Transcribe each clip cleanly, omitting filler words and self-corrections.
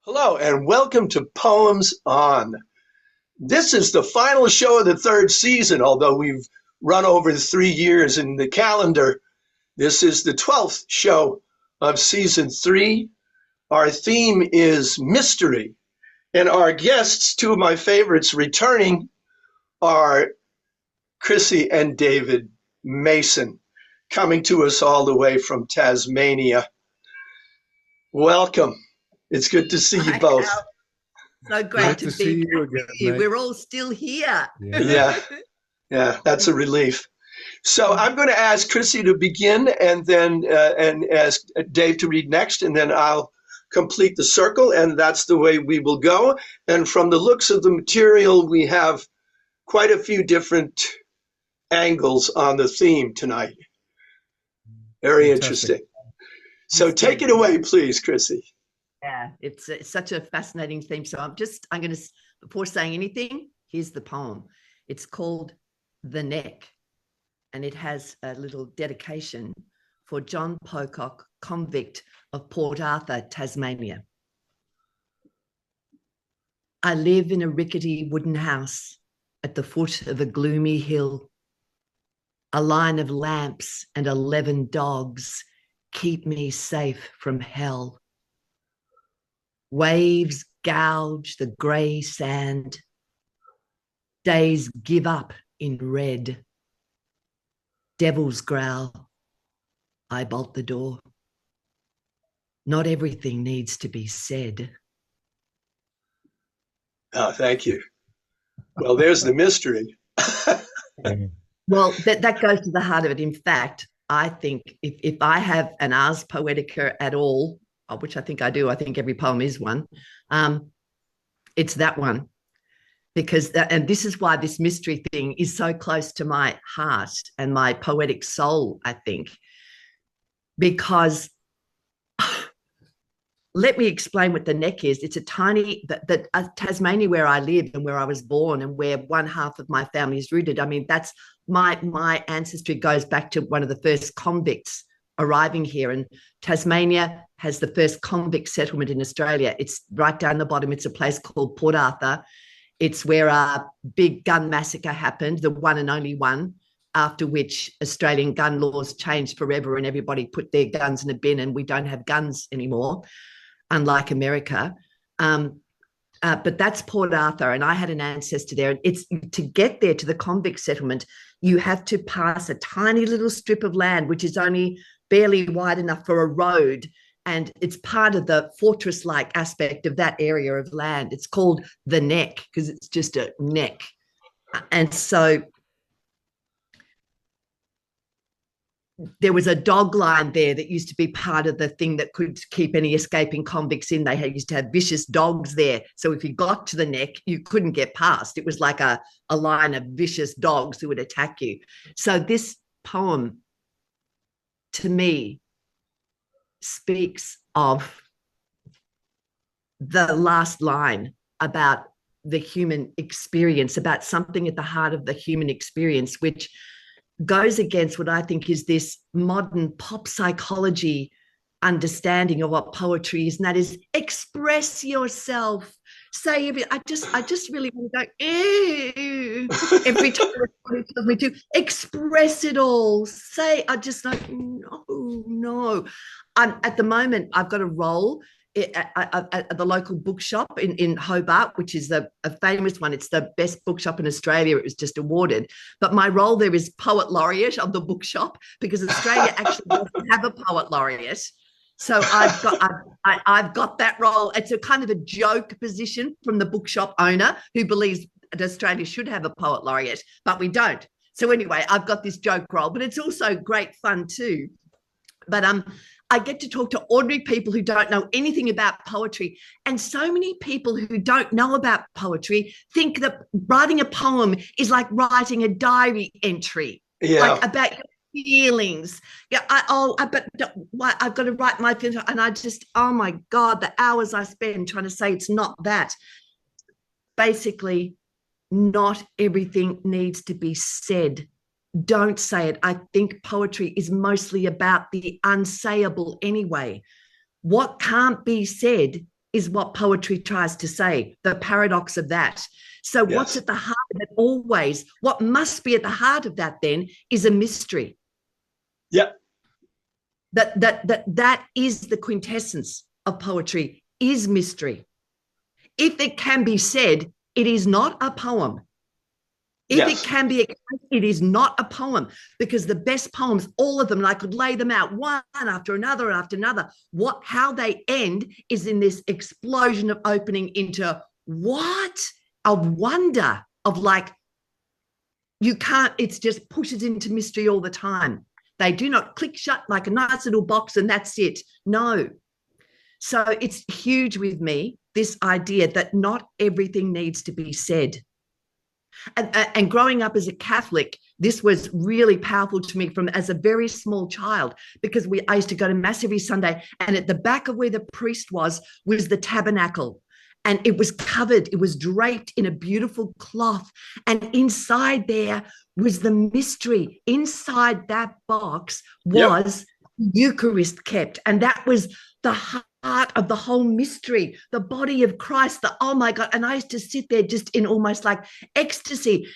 Hello, and welcome to Poems On. This is the final show of the third season, although we've run over 3 years in the calendar. This is the 12th show of season 3. Our theme is mystery, and our guests, two of my favorites returning, are Chrissy and David Mason, coming to us all the way from Tasmania. Welcome. It's good to see you both. So great to see you again, mate. We're all still here. Yeah, that's a relief. So I'm going to ask Chrissy to begin, and then and ask Dave to read next, and then I'll complete the circle, and that's the way we will go. And from the looks of the material, we have quite a few different angles on the theme tonight. Very interesting. So take it away, please, Chrissy. Yeah, it's such a fascinating theme. So I'm going to, before saying anything, here's the poem. It's called The Neck, and it has a little dedication for John Pocock, convict of Port Arthur, Tasmania. I live in a rickety wooden house at the foot of a gloomy hill. A line of lamps and 11 dogs keep me safe from hell. Waves gouge the grey sand. Days give up in red. Devils growl. I bolt the door. Not everything needs to be said. Oh, thank you. Well, there's the mystery. Well, that goes to the heart of it. In fact, I think if I have an Ars Poetica at all, which I think I do, I think every poem is one, it's that one. Because and this is why this mystery thing is so close to my heart and my poetic soul, I think. Because let me explain what the neck is. It's a tiny, Tasmania where I live and where I was born and where one half of my family is rooted. I mean, that's my ancestry goes back to one of the first convicts arriving here, and Tasmania has the first convict settlement in Australia. It's right down the bottom. It's a place called Port Arthur. It's where a big gun massacre happened, the one and only one, after which Australian gun laws changed forever and everybody put their guns in a bin and we don't have guns anymore, unlike America. But that's Port Arthur, and I had an ancestor there. It's to get there to the convict settlement, you have to pass a tiny little strip of land, which is only barely wide enough for a road, and it's part of the fortress-like aspect of that area of land. It's called the Neck because it's just a neck. And so there was a dog line there that used to be part of the thing that could keep any escaping convicts in. They used to have vicious dogs there. So if you got to the neck, you couldn't get past. It was like a line of vicious dogs who would attack you. So this poem, to me, speaks of the last line about the human experience, about something at the heart of the human experience, which goes against what I think is this modern pop psychology understanding of what poetry is, and that is express yourself. Say every. I just really want to go every time somebody tells me to express it all. Say, I just like no. At the moment, I've got a role at the local bookshop in Hobart, which is a famous one. It's the best bookshop in Australia. It was just awarded. But my role there is poet laureate of the bookshop, because Australia actually doesn't have a poet laureate. So I've got that role. It's a kind of a joke position from the bookshop owner who believes that Australia should have a poet laureate, but we don't. So anyway, I've got this joke role, but it's also great fun too. But I get to talk to ordinary people who don't know anything about poetry. And so many people who don't know about poetry think that writing a poem is like writing a diary entry, like about your feelings. Yeah, but I've got to write my feelings. And I just, oh my God, the hours I spend trying to say it's not that. Basically, not everything needs to be said. Don't say it. I think poetry is mostly about the unsayable anyway. What can't be said is what poetry tries to say, the paradox of that. So what's at the heart of it always, what must be at the heart of that then is a mystery. Yeah. That is the quintessence of poetry, is mystery. If it can be said, it is not a poem. If it can be, it is not a poem, because the best poems, all of them, and I could lay them out one after another, how they end is in this explosion of opening into what? A wonder of like, you can't, it's just pushes into mystery all the time. They do not click shut like a nice little box and that's it. No. So it's huge with me, this idea that not everything needs to be said. And growing up as a Catholic, this was really powerful to me from as a very small child, because I used to go to Mass every Sunday, and at the back of where the priest was the tabernacle, and it was covered, it was draped in a beautiful cloth, and inside there was the mystery. Inside that box was Eucharist kept, and that was the heart of the whole mystery, the body of Christ, oh my God. And I used to sit there just in almost like ecstasy.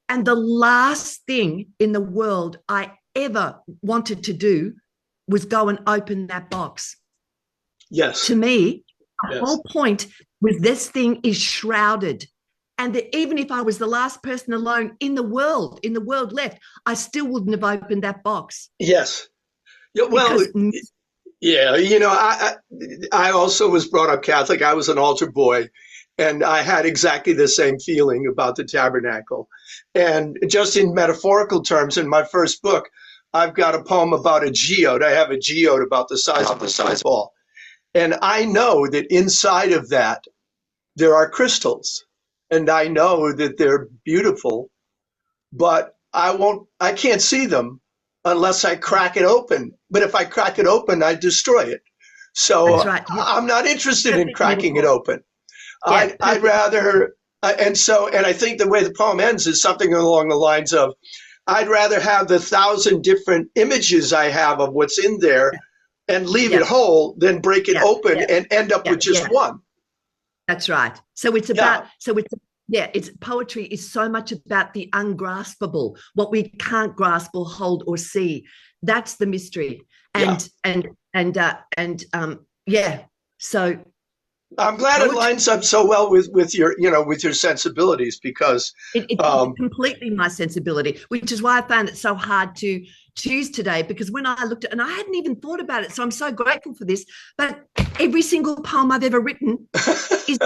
And the last thing in the world I ever wanted to do was go and open that box. Yes. To me, the whole point was this thing is shrouded. And that even if I was the last person alone in the world left, I still wouldn't have opened that box. Yes. Yeah, well, yeah, you know, I also was brought up Catholic. I was an altar boy, and I had exactly the same feeling about the tabernacle. And just in metaphorical terms, in my first book, I've got a poem about a geode. I have a geode about the size of a ball. And I know that inside of that, there are crystals. And I know that they're beautiful, but I can't see them unless I crack it open. But if I crack it open, I destroy it. So I'm not interested in cracking it open. I'd rather, and I think the way the poem ends is something along the lines of, I'd rather have the 1,000 different images I have of what's in there and leave it whole than break it open and end up with just one. That's right. So it's about, it's poetry is so much about the ungraspable, what we can't grasp or hold or see. That's the mystery. So I'm glad it lines up so well with your sensibilities, because it's completely my sensibility, which is why I found it so hard to choose today, because when I looked at, and I hadn't even thought about it, so I'm so grateful for this, but every single poem I've ever written is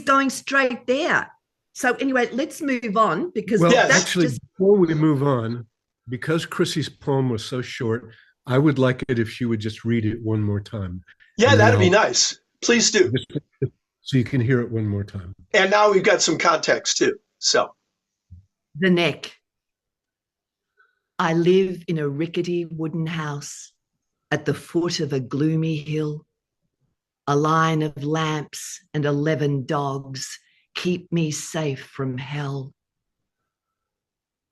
going straight there. So anyway, let's move on, because before we move on, because Chrissy's poem was so short, I would like it if she would just read it one more time. Yeah, that'd be nice. Please do. So you can hear it one more time. And now we've got some context too. So. The neck. I live in a rickety wooden house at the foot of a gloomy hill. A line of lamps and 11 dogs keep me safe from hell.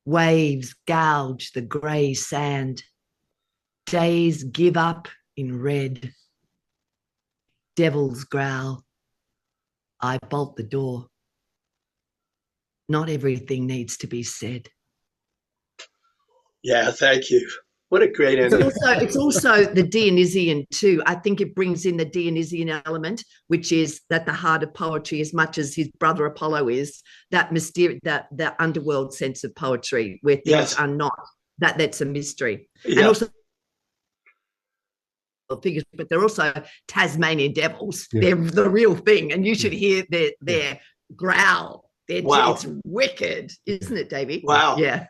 Waves gouge the grey sand. Days give up in red. Devils growl. I bolt the door. Not everything needs to be said. Yeah, thank you. What a great ending. It's also the Dionysian too. I think it brings in the Dionysian element, which is at the heart of poetry, as much as his brother Apollo is, that mysterious, that underworld sense of poetry where things are not, that's a mystery. Yeah. And also figures, but they're also Tasmanian devils. Yeah. They're the real thing, and you should hear their growl. It's wicked, isn't it, Davey? Wow. Yeah.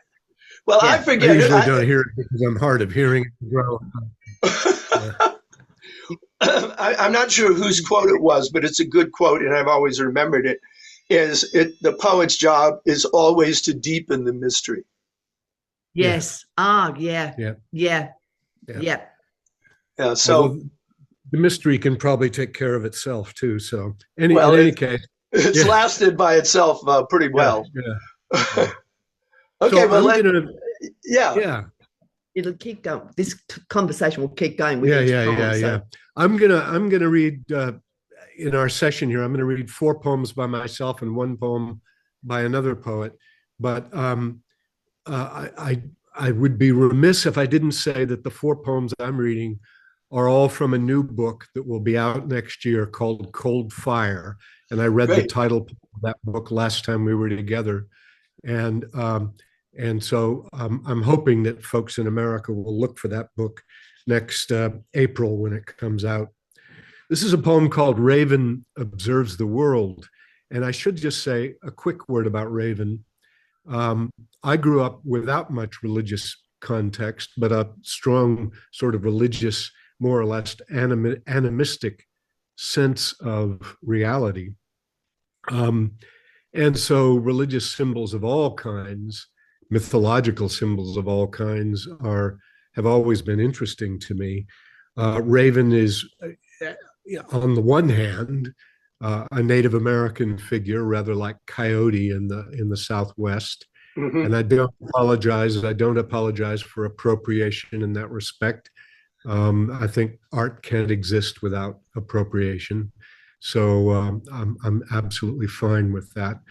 Well, I forget. I usually don't hear it because I'm hard of hearing growl. I'm not sure whose quote it was, but it's a good quote, and I've always remembered it. The poet's job is always to deepen the mystery. Yes. Yeah. So the mystery can probably take care of itself too. So in any case, it's lasted by itself pretty well. Yeah. Okay. So well, it'll keep going. This conversation will keep going with Yeah, each yeah, poem. yeah, So yeah. I'm gonna read in our session here. I'm gonna read 4 poems by myself and 1 poem by another poet. But I would be remiss if I didn't say that the 4 poems I'm reading are all from a new book that will be out next year called Cold Fire. And I read the Great. title of that book last time we were together. And so I'm hoping that folks in America will look for that book next April when it comes out. This is a poem called Raven Observes the World. And I should just say a quick word about Raven. I grew up without much religious context, but a strong sort of religious, more or less animistic sense of reality. And so religious symbols of all kinds, mythological symbols of all kinds have always been interesting to me. Raven is, on the one hand, a Native American figure, rather like Coyote in the Southwest. Mhm. And I don't apologize. I don't apologize for appropriation in that respect. I think art can't exist without appropriation. So I'm absolutely fine with that.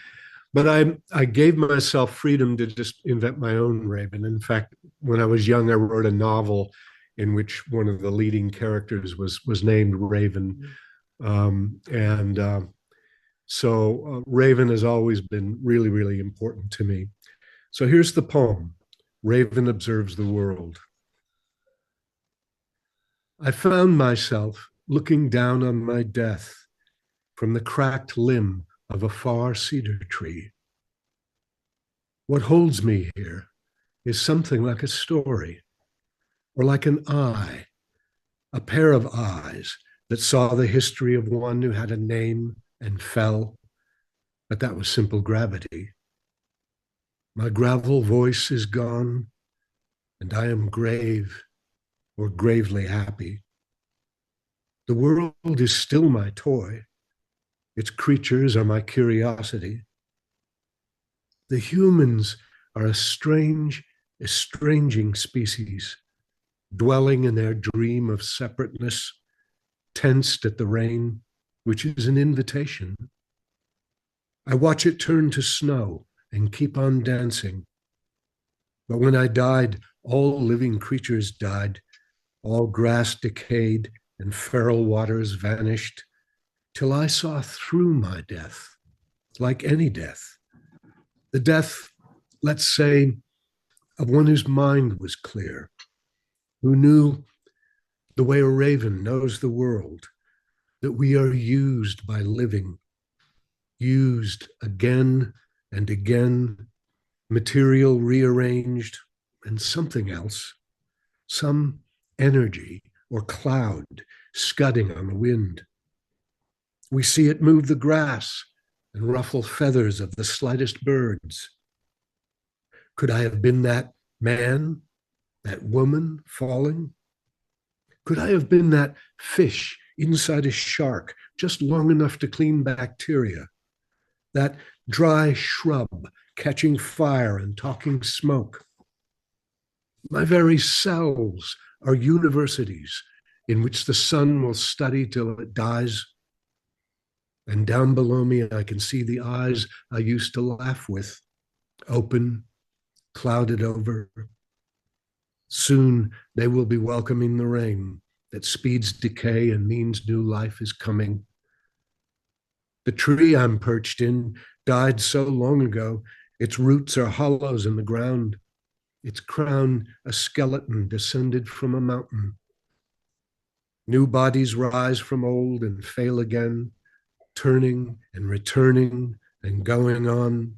But I gave myself freedom to just invent my own Raven. In fact, when I was young, I wrote a novel in which one of the leading characters was named Raven. So Raven has always been really, really important to me. So here's the poem, Raven Observes the World. I found myself looking down on my death from the cracked limb of a far cedar tree. What holds me here is something like a story, or like an eye, a pair of eyes that saw the history of one who had a name and fell, but that was simple gravity. My gravel voice is gone, and I am grave or gravely happy. The world is still my toy. Its creatures are my curiosity. The humans are a strange, estranging species, dwelling in their dream of separateness, tensed at the rain, which is an invitation. I watch it turn to snow and keep on dancing. But when I died, all living creatures died, all grass decayed and feral waters vanished, till I saw through my death, like any death. The death, let's say, of one whose mind was clear, who knew the way a raven knows the world, that we are used by living, used again and again, material rearranged, and something else, some energy or cloud scudding on the wind. We see it move the grass and ruffle feathers of the slightest birds. Could I have been that man, that woman falling? Could I have been that fish inside a shark just long enough to clean bacteria? That dry shrub catching fire and talking smoke? My very cells are universities in which the sun will study till it dies. And down below me, I can see the eyes I used to laugh with, open, clouded over. Soon they will be welcoming the rain that speeds decay and means new life is coming. The tree I'm perched in died so long ago, its roots are hollows in the ground, its crown a skeleton descended from a mountain. New bodies rise from old and fail again, turning and returning and going on,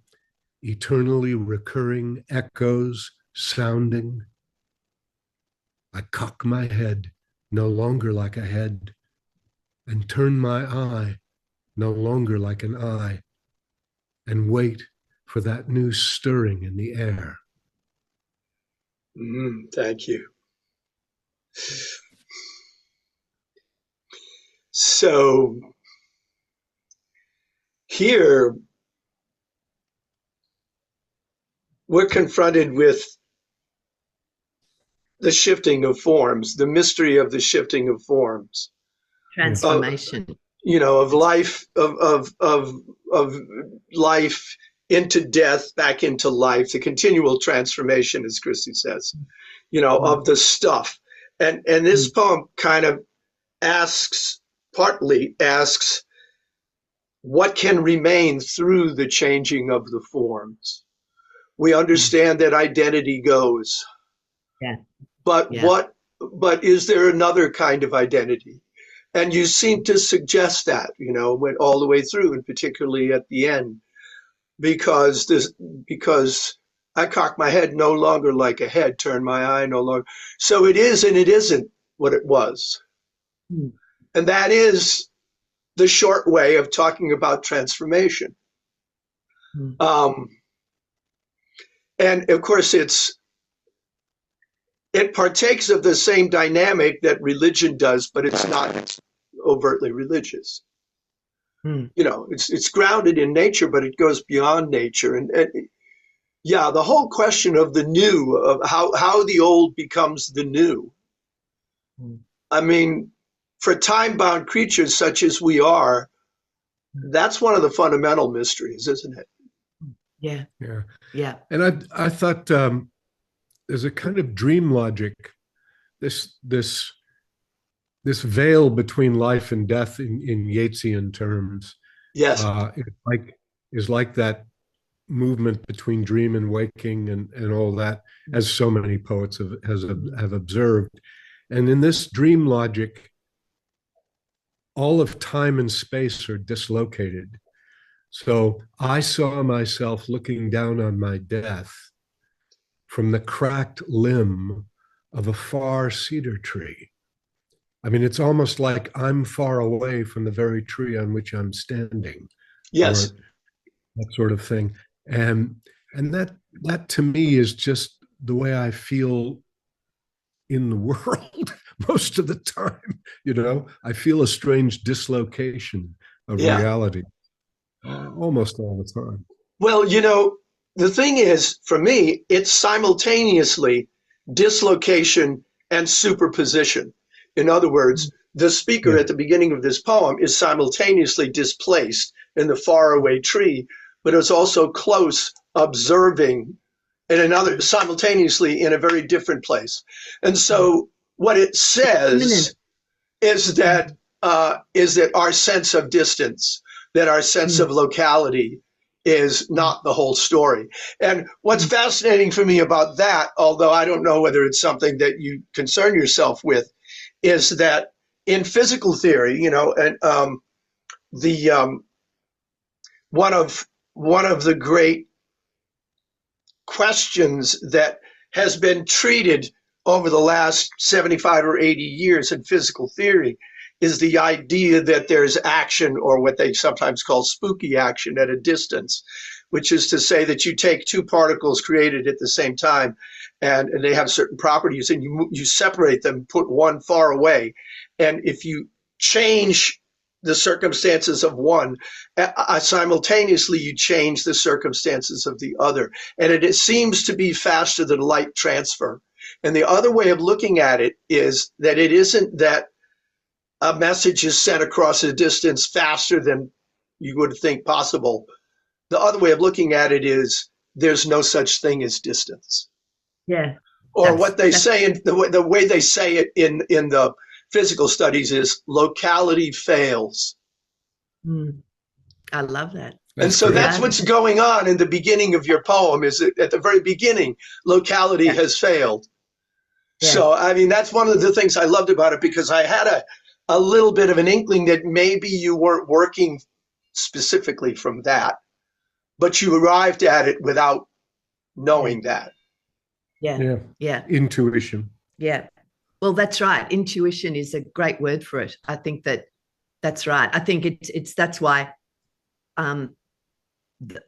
eternally recurring echoes sounding. I cock my head, no longer like a head, and turn my eye, no longer like an eye, and wait for that new stirring in the air. Thank you. So here we're confronted with the shifting of forms, the mystery of the shifting of forms, Transformation. Of life, of life into death, back into life, the continual transformation, as Chrissy says, of the stuff. And this poem kind of partly asks, what can remain through the changing of the forms? We understand that identity goes. Yeah. But is there another kind of identity? And you seem to suggest that, went all the way through, and particularly at the end, because I cock my head no longer like a head, turn my eye no longer. So it is and it isn't what it was. Mm. And that is the short way of talking about transformation. Mm. And of course, it partakes of the same dynamic that religion does, but it's not overtly religious. Mm. It's grounded in nature, but it goes beyond nature. And the whole question of the new, of how the old becomes the new. Mm. I mean, for time-bound creatures such as we are, that's one of the fundamental mysteries, isn't it? Yeah. Yeah. Yeah. And I thought there's a kind of dream logic, this veil between life and death in Yeatsian terms. Yes. Is like that movement between dream and waking and all that, as so many poets have observed. And in this dream logic, all of time and space are dislocated. So I saw myself looking down on my death from the cracked limb of a far cedar tree. I mean, it's almost like I'm far away from the very tree on which I'm standing. Yes. That sort of thing. And that to me is just the way I feel in the world most of the time. I feel a strange dislocation of reality almost all the time. Well, the thing is, for me, it's simultaneously dislocation and superposition. In other words, the speaker at the beginning of this poem is simultaneously displaced in the faraway tree, but is also close, observing in another, simultaneously in a very different place. And so what it says is that our sense of distance, that our sense of locality is not the whole story. And what's fascinating for me about that, although I don't know whether it's something that you concern yourself with, is that in physical theory, and one of the great questions that has been treated over the last 75 or 80 years in physical theory is the idea that there's action, or what they sometimes call spooky action, at a distance, which is to say that you take two particles created at the same time and they have certain properties, and you separate them, put one far away. And if you change the circumstances of one, simultaneously you change the circumstances of the other. And it seems to be faster than light transfer. And the other way of looking at it is that it isn't that a message is sent across a distance faster than you would think possible. The other way of looking at it is there's no such thing as distance. Yeah. Or what they say, in the way they say it in the physical studies is locality fails. I love that. And so that's what's going on in the beginning of your poem, is that at the very beginning, locality has failed. Yeah. So, I mean, that's one of the things I loved about it, because I had a little bit of an inkling that maybe you weren't working specifically from that, but you arrived at it without knowing that. Yeah. Intuition. Yeah. Well, that's right. Intuition is a great word for it. I think that's right. I think that's why the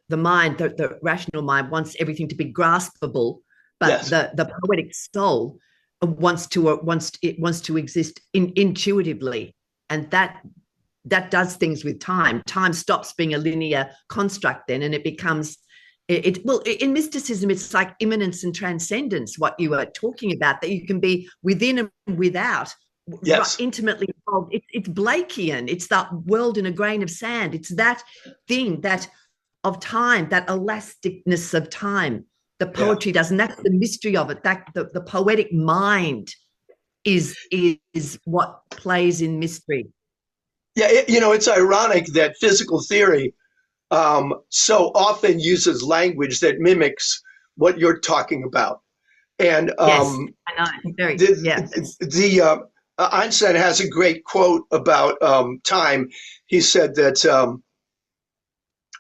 mind, the rational mind, wants everything to be graspable, but the poetic soul wants to exist intuitively, and that does things with time. Time stops being a linear construct then, and it becomes well, in mysticism, it's like immanence and transcendence, what you are talking about, that you can be within and without, Yes. intimately involved. It's Blakean. It's that world in a grain of sand. It's that thing that of time, that elasticness of time. The poetry does, and that's the mystery of it. That the poetic mind is what plays in mystery. Yeah, it's ironic that physical theory so often uses language that mimics what you're talking about. And yes, I know. Einstein has a great quote about time. He said that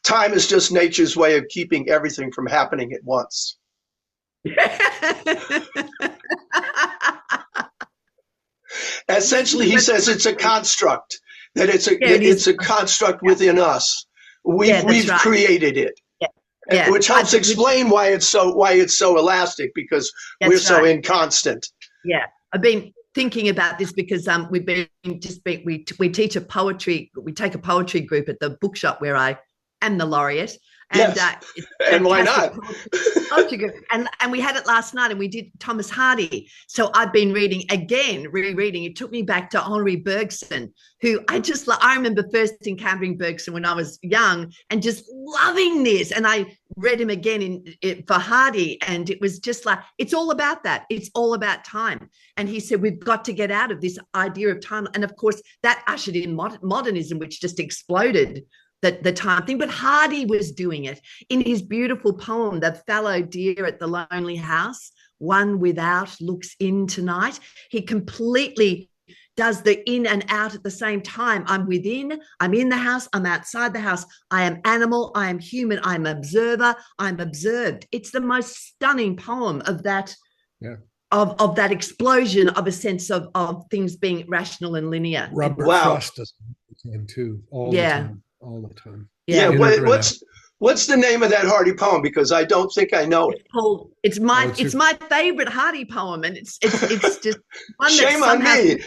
time is just nature's way of keeping everything from happening at once. Essentially, he says it's a construct, that it's a construct within us. We've created it, which helps explain why it's so elastic, because we're so inconstant. Yeah, I've been thinking about this because we teach a poetry. We take a poetry group at the bookshop where I am the laureate. And, and why not? And we had it last night, and we did Thomas Hardy. So I've been rereading. It took me back to Henri Bergson, who I remember first encountering Bergson when I was young and just loving this. And I read him again for Hardy, and it was just like, it's all about that. It's all about time. And he said, we've got to get out of this idea of time. And of course, that ushered in modernism, which just exploded the time thing. But Hardy was doing it in his beautiful poem, The Fallow Deer at the Lonely House, one without looks in tonight. He completely does the in and out at the same time. I'm within, I'm in the house, I'm outside the house. I am animal, I am human, I'm observer, I'm observed. It's the most stunning poem of that, of that explosion of a sense of things being rational and linear. Robert Frost does it too, all the time. All the time. Yeah. What's the name of that Hardy poem? Because I don't think I know it. It's my favorite Hardy poem, and it's just one shame on me.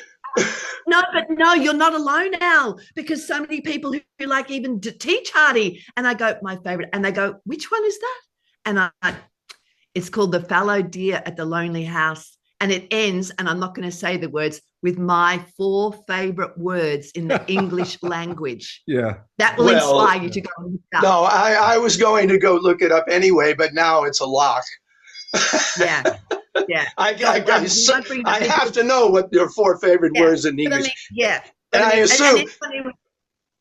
No, you're not alone, Al, because so many people who like even teach Hardy, and I go, my favorite, and they go, which one is that? And it's called The Fallow Deer at the Lonely House, and it ends, and I'm not going to say the words, with my 4 favorite words in the English language. Yeah. That will inspire you to go and look it up. No, I was going to go look it up anyway, but now it's a lock. Yeah. I have to know what your 4 favorite words in English. And I assume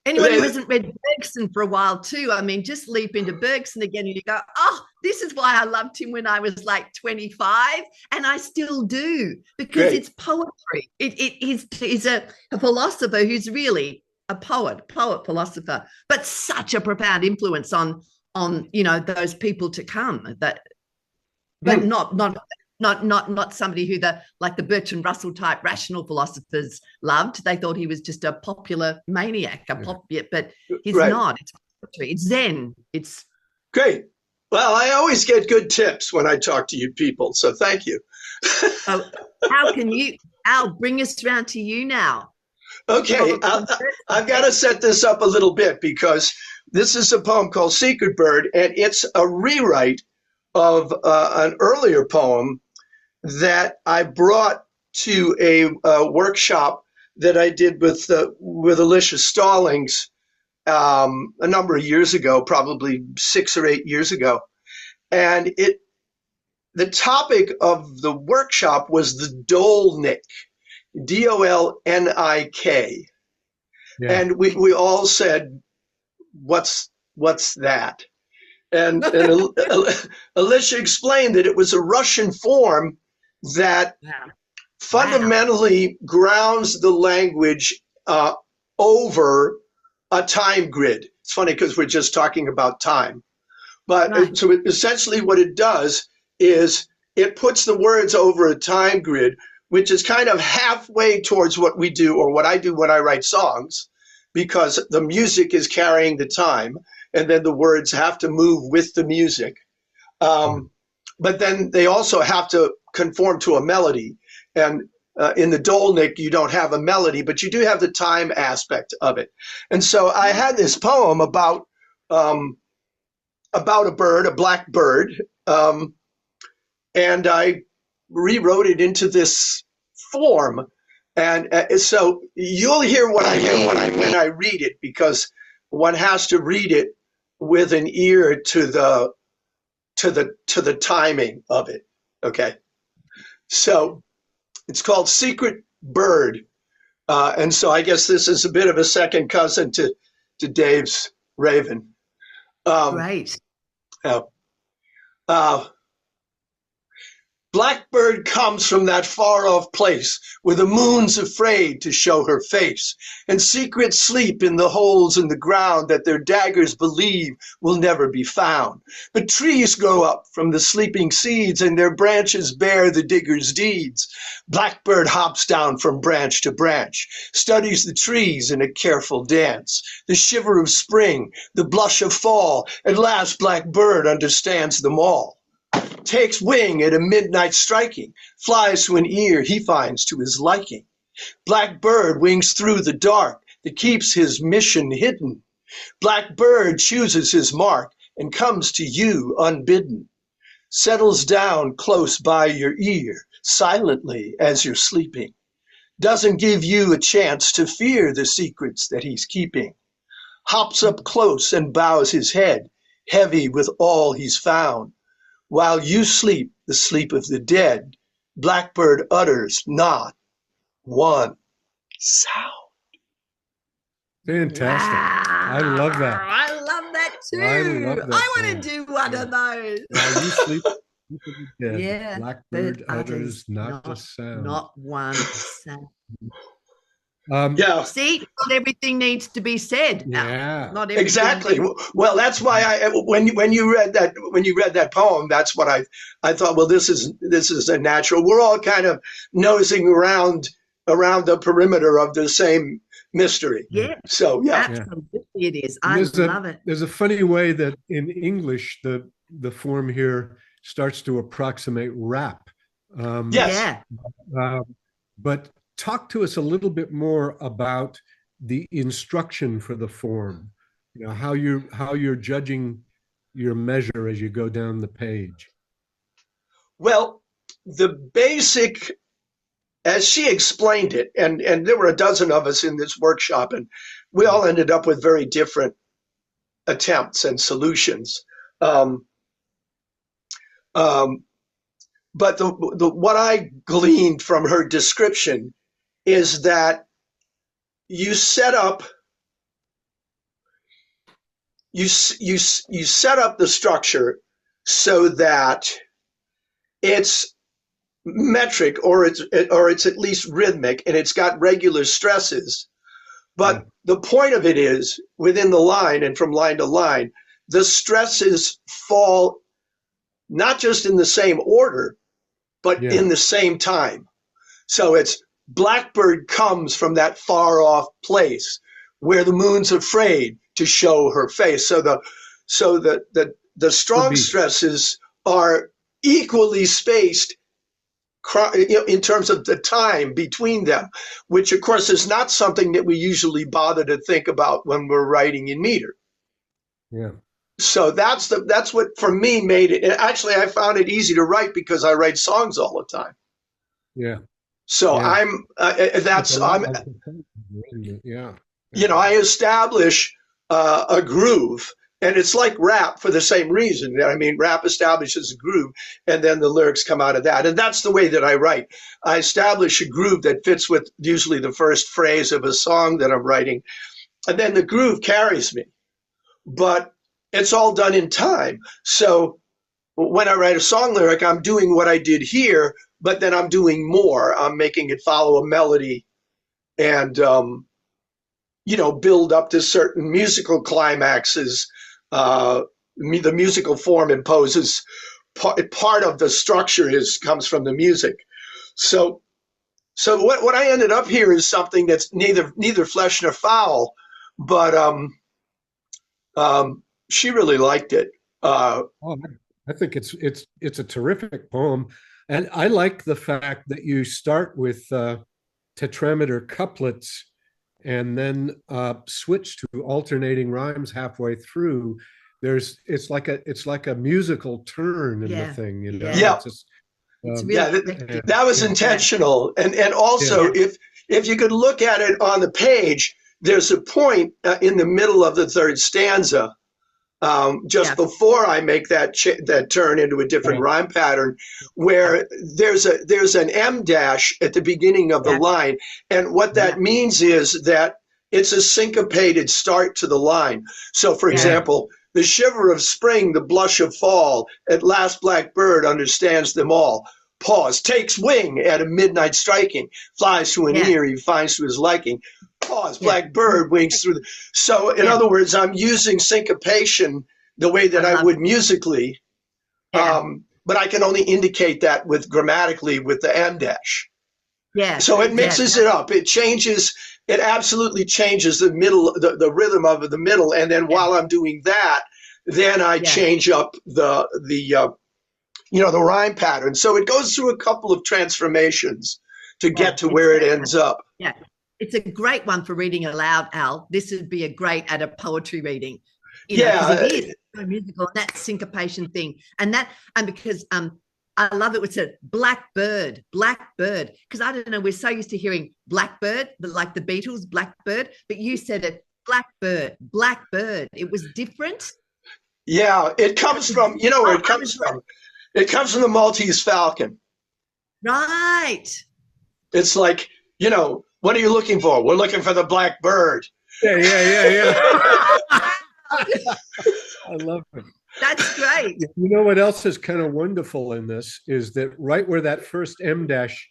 anyone who hasn't read Bergson for a while too, I mean, just leap into Bergson again and you go, oh, this is why I loved him when I was like 25, and I still do, because it's poetry. He's a philosopher who's really a poet, philosopher, but such a profound influence on those people to come. But not somebody who the Bertrand Russell type rational philosophers loved. They thought he was just a popular maniac, but he's not. It's poetry. It's Zen. It's great. Well, I always get good tips when I talk to you people, so thank you. So how can Al, bring us around to you now? Okay, I've got to set this up a little bit, because this is a poem called Secret Bird, and it's a rewrite of an earlier poem that I brought to a workshop that I did with Alicia Stallings a number of years ago, probably 6 or 8 years ago. And the topic of the workshop was the Dolnik, D-O-L-N-I-K. Yeah. And we all said, what's that? And Alicia explained that it was a Russian form that fundamentally grounds the language over a time grid. It's funny because we're just talking about time. But so essentially what it does is it puts the words over a time grid, which is kind of halfway towards what we do, or what I do when I write songs, because the music is carrying the time, and then the words have to move with the music. But then they also have to conform to a melody. And in the Dolnik, you don't have a melody, but you do have the time aspect of it. And so I had this poem about about a bird, a black bird, and I rewrote it into this form. And so you'll hear what I mean when I read it, because one has to read it with an ear to the timing of it. Okay, so it's called Secret Bird, and so I guess this is a bit of a second cousin to Dave's Raven. Great. Blackbird comes from that far-off place where the moon's afraid to show her face, and secrets sleep in the holes in the ground that their daggers believe will never be found. But trees grow up from the sleeping seeds, and their branches bear the digger's deeds. Blackbird hops down from branch to branch, studies the trees in a careful dance. The shiver of spring, the blush of fall, at last Blackbird understands them all. Takes wing at a midnight striking, flies to an ear he finds to his liking. Blackbird wings through the dark that keeps his mission hidden. Blackbird chooses his mark and comes to you unbidden. Settles down close by your ear, silently as you're sleeping. Doesn't give you a chance to fear the secrets that he's keeping. Hops up close and bows his head, heavy with all he's found. While you sleep the sleep of the dead, Blackbird utters not one sound. Fantastic. Wow. I love that. I love that too. I love that I want poem. to do one of those. While you sleep the sleep of the dead, Yeah. Blackbird utters not a sound. Not one sound. Yeah, See, not everything needs to be said. Yeah. Not everything. exactly. Well, that's why when you read that poem, that's what I thought. Well, this is a natural. We're all kind of nosing around the perimeter of the same mystery. Yeah. So yeah. Absolutely, it is. I love it. There's a funny way that in English the form here starts to approximate rap. Yes. Yeah. But talk to us a little bit more about the instruction for the form. You know, how you're judging your measure as you go down the page. Well, the basic, as she explained it, and there were a dozen of us in this workshop, and we all ended up with very different attempts and solutions. But what I gleaned from her description is that you set up the structure so that it's metric, or it's at least rhythmic, and it's got regular stresses. But the point of it is, within the line and from line to line, the stresses fall not just in the same order, but in the same time. So it's Blackbird comes from that far off place where the moon's afraid to show her face. So the strong stresses are equally spaced in terms of the time between them, which of course is not something that we usually bother to think about when we're writing in meter. Yeah. So that's what for me made it. And actually, I found it easy to write because I write songs all the time. Yeah. So yeah. I establish a groove, and it's like rap for the same reason. I mean, rap establishes a groove, and then the lyrics come out of that. And that's the way that I write. I establish a groove that fits with usually the first phrase of a song that I'm writing, and then the groove carries me. But it's all done in time. So when I write a song lyric, I'm doing what I did here, but then I'm doing more. I'm making it follow a melody and, build up to certain musical climaxes. The musical form imposes part of the structure comes from the music. So what I ended up here is something that's neither flesh nor foul, but she really liked it. I think it's a terrific poem, and I like the fact that you start with tetrameter couplets and then switch to alternating rhymes halfway through, it's like a musical turn in the thing, you know. Yeah. It's just, that was intentional. And also, if you could look at it on the page, there's a point in the middle of the third stanza, before I make that turn into a different rhyme pattern, where there's an M dash at the beginning of the line, and what that means is that it's a syncopated start to the line. So, for example, the shiver of spring, the blush of fall, at last blackbird understands them all. Pause, takes wing at a midnight striking, flies to an ear he finds to his liking. Pause, blackbird winks through the... So, in other words, I'm using syncopation the way that I would musically, but I can only indicate that grammatically with the M dash. Yeah. So it mixes it up. It changes. It absolutely changes the middle, the rhythm of the middle, and then while I'm doing that, then I change up the rhyme pattern. So it goes through a couple of transformations to get to where it ends up. Yeah. It's a great one for reading aloud, Al. This would be a great at a poetry reading. It is so musical, and that syncopation thing. And because I love it. It's a blackbird, because I don't know, we're so used to hearing blackbird, like the Beatles, blackbird, but you said it, blackbird. It was different. Yeah, it comes from, you know where it comes from. It comes from the Maltese falcon. Right. It's like, what are you looking for? We're looking for the black bird. Yeah. I love it. That's great. You know what else is kind of wonderful in this is that right where that first M dash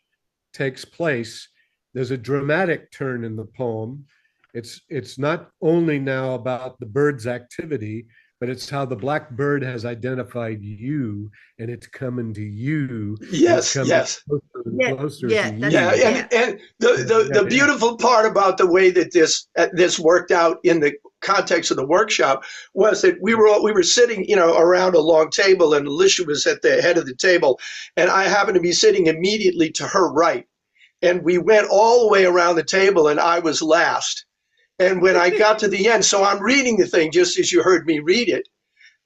takes place, there's a dramatic turn in the poem. It's not only now about the bird's activity, but it's how the black bird has identified you, and it's coming to you. Yes. Closer to you. And the beautiful part about the way that this worked out in the context of the workshop was that we were sitting, around a long table, and Alicia was at the head of the table, and I happened to be sitting immediately to her right. And we went all the way around the table, and I was last. And when I got to the end, so I'm reading the thing just as you heard me read it.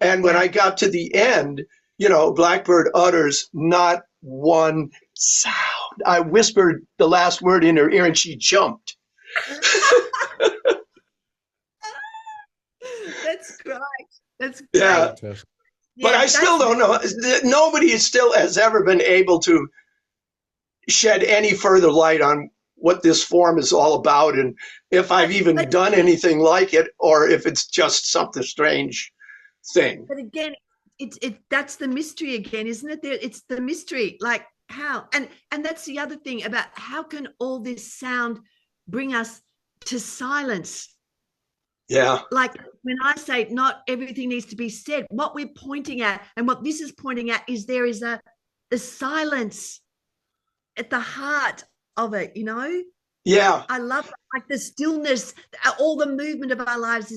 And when I got to the end, Blackbird utters not one sound. I whispered the last word in her ear, and she jumped. That's great. That's great. Yeah. But I still don't know. Nobody still has ever been able to shed any further light on what this form is all about, and if I've even done anything like it, or if it's just something strange thing. But again, that's the mystery again, isn't it? It's the mystery, like how, and that's the other thing about how can all this sound bring us to silence? Yeah. Like when I say not everything needs to be said, what we're pointing at and what this is pointing at is there is the silence at the heart of it, Yeah. I love it. Like the stillness, all the movement of our lives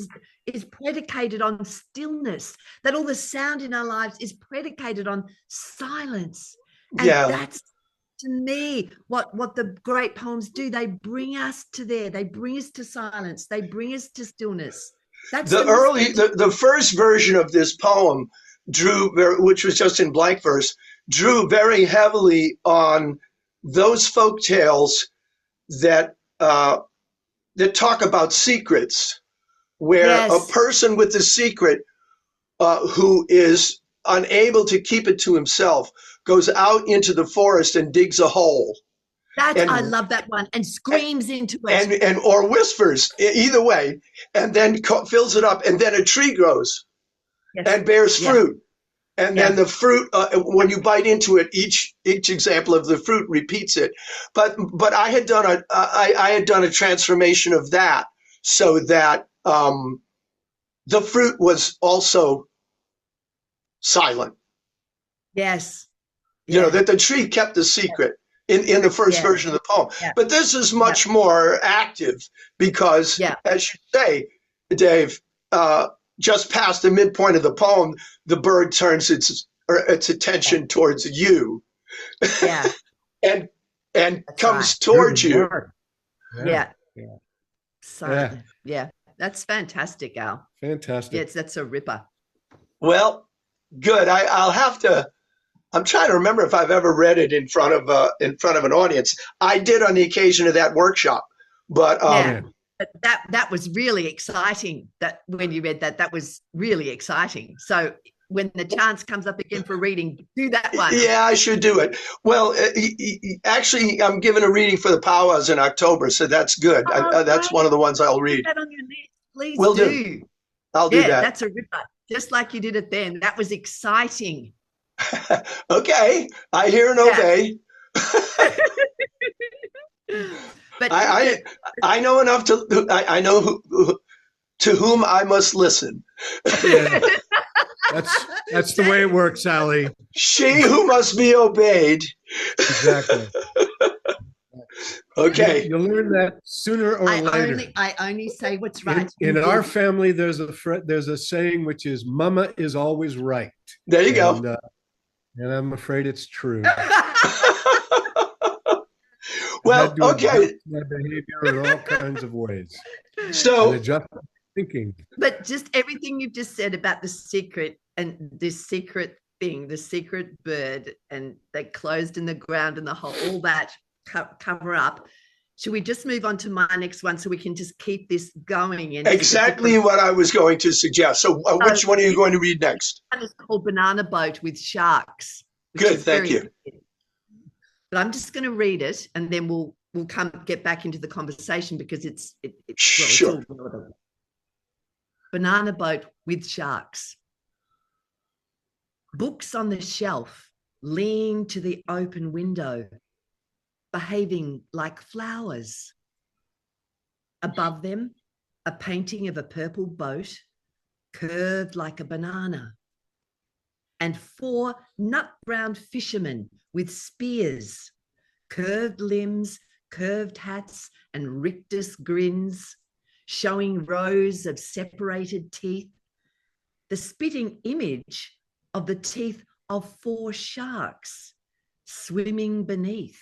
is predicated on stillness, that all the sound in our lives is predicated on silence. And that's, to me, what the great poems do. They bring us to there. They bring us to silence. They bring us to stillness. That's the first version of this poem which was just in blank verse, drew very heavily on those folk tales that talk about secrets, where a person with a secret who is unable to keep it to himself goes out into the forest and digs a hole. I love that one, and screams into it, or whispers, either way, and then fills it up, and then a tree grows and bears fruit. And then the fruit, when you bite into it, each example of the fruit repeats it. But I had done a transformation of that so that the fruit was also silent. Yes. That the tree kept the secret in the first version of the poem. Yeah. But this is much more active because, as you say, Dave, just past the midpoint of the poem, the bird turns its attention towards you, and comes towards you. That's fantastic, Al. Fantastic. Yes, that's a ripper. Well, good. I'll have to. I'm trying to remember if I've ever read it in front of an audience. I did on the occasion of that workshop, but Yeah. But that was really exciting. That when you read that, that was really exciting. So when the chance comes up again for reading, do that one. yeah, I should do it. Well, actually, I'm giving a reading for the powwows in October, so that's good. Oh, That's great. one of the ones I'll Put read. that on your list. Please Will do. do. I'll do Yeah, that. that's a ripper. Just like you did it then. That was exciting. Okay, I hear and Yeah. obey. But I know enough to. I know to whom I must listen. Yeah, that's the way it works, Sally. She who must be obeyed. Exactly. Okay. You'll learn that sooner or later. I only say what's right. In our family, there's a saying which is "Mama is always right." There you go. And I'm afraid it's true. Well, okay. My behavior in all kinds of ways. So and adjust my thinking. But just everything you've just said about the secret and this secret thing, the secret bird, and they closed in the ground and the whole, all that cover up. Should we just move on to my next one so we can just keep this going? And exactly what I was going to suggest. So which one are you going to read next? One is called Banana Boat with Sharks. Good, thank you. But I'm just going to read it, and then we'll get back into the conversation because it's sure. Relevant. Banana Boat with Sharks. Books on the shelf lean to the open window, behaving like flowers. Above them, a painting of a purple boat, curved like a banana, and 4 nut-brown fishermen with spears, curved limbs, curved hats, and rictus grins, showing rows of separated teeth, the spitting image of the teeth of 4 sharks swimming beneath.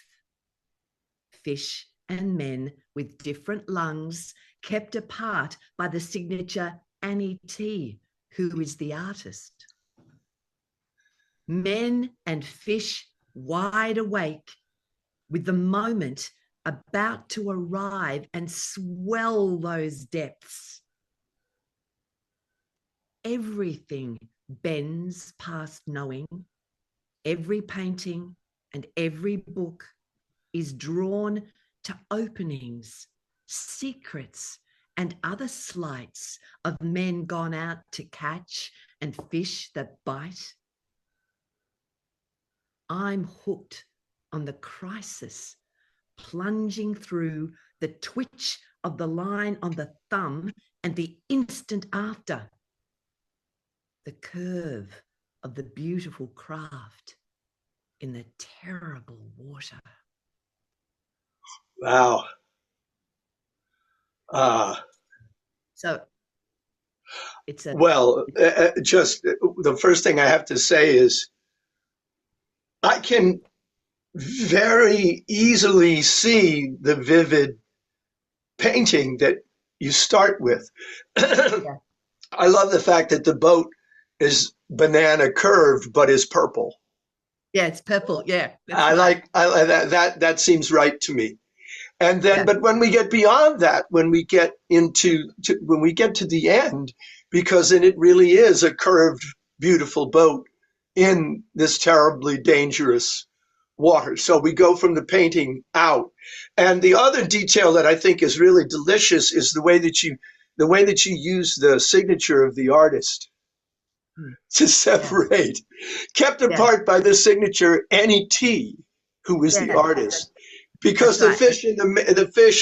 Fish and men with different lungs, kept apart by the signature Annie T, who is the artist. Men and fish wide awake, with the moment about to arrive and swell those depths. Everything bends past knowing. Every painting and every book is drawn to openings, secrets, and other sleights of men gone out to catch and fish that bite. I'm hooked on the crisis, plunging through the twitch of the line on the thumb and the instant after, the curve of the beautiful craft in the terrible water. Wow. So it's a just the first thing I have to say is I can very easily see the vivid painting that you start with. Yeah. I love the fact that the boat is banana curved but is purple. Yeah, it's purple. Yeah, I like that seems right to me. And then, but when we get beyond that, when we get to the end, because then it really is a curved, beautiful boat in this terribly dangerous water. So we go from the painting out. And the other detail that I think is really delicious is the way that you use the signature of the artist to separate, kept apart by the signature Annie T, who is the artist. Because the fish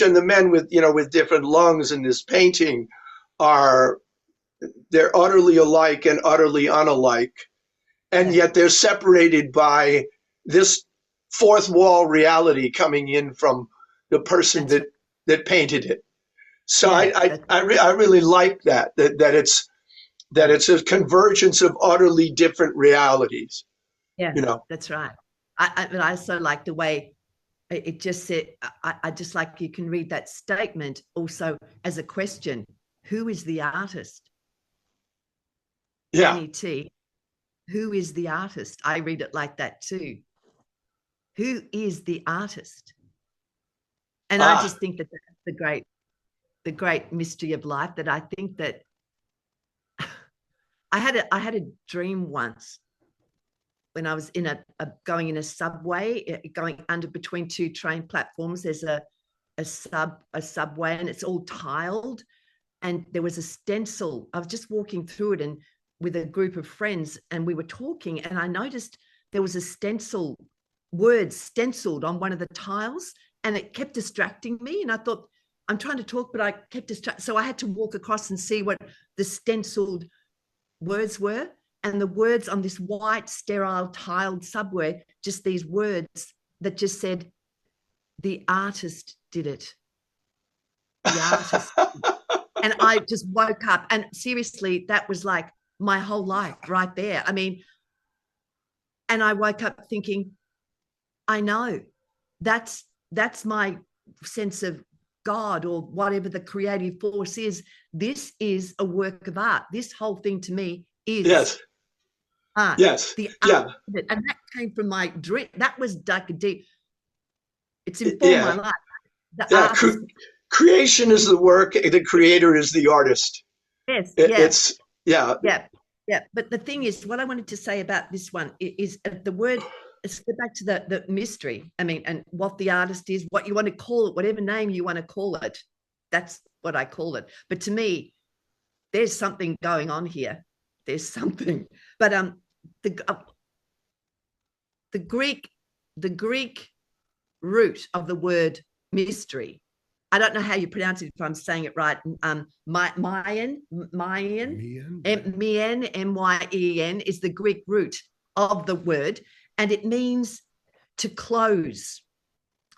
and the men with different lungs in this painting they're utterly alike and utterly unalike, and yet they're separated by this fourth wall reality coming in from the person that painted it. So I really like that it's a convergence of utterly different realities. Yeah, that's right. I also like the way it just said, I just like you can read that statement also as a question. Who is the artist? Yeah. Annie T. Who is the artist? I read it like that too. Who is the artist? And I just think that that's the great mystery of life, that I think that I had a dream once when I was in going in a subway, going under between two train platforms. There's a subway, and it's all tiled, and there was a stencil. I was just walking through it and with a group of friends, and we were talking, and I noticed there was a stencil, words stenciled on one of the tiles, and it kept distracting me. And I thought, I'm trying to talk, but I kept distracted. So I had to walk across and see what the stenciled words were. And the words on this white, sterile, tiled subway, just these words that just said, the artist did it. The artist. And I just woke up, and seriously, that was like my whole life right there. I mean, and I woke up thinking, I know that's my sense of God, or whatever the creative force is. This is a work of art. This whole thing to me is art. Yes. The art of it. And that came from my dream. That was like a deep, it's informed my life. Creation is the work, the creator is the artist. Yes. It's But the thing is, what I wanted to say about this one is the word. Let's go back to the mystery. I mean, and what the artist is, what you want to call it, whatever name you want to call it. That's what I call it. But to me, there's something going on here. There's something. But the Greek root of the word mystery, I don't know how you pronounce it if I'm saying it right. Myen, M-Y-E-N, is the Greek root of the word, and it means to close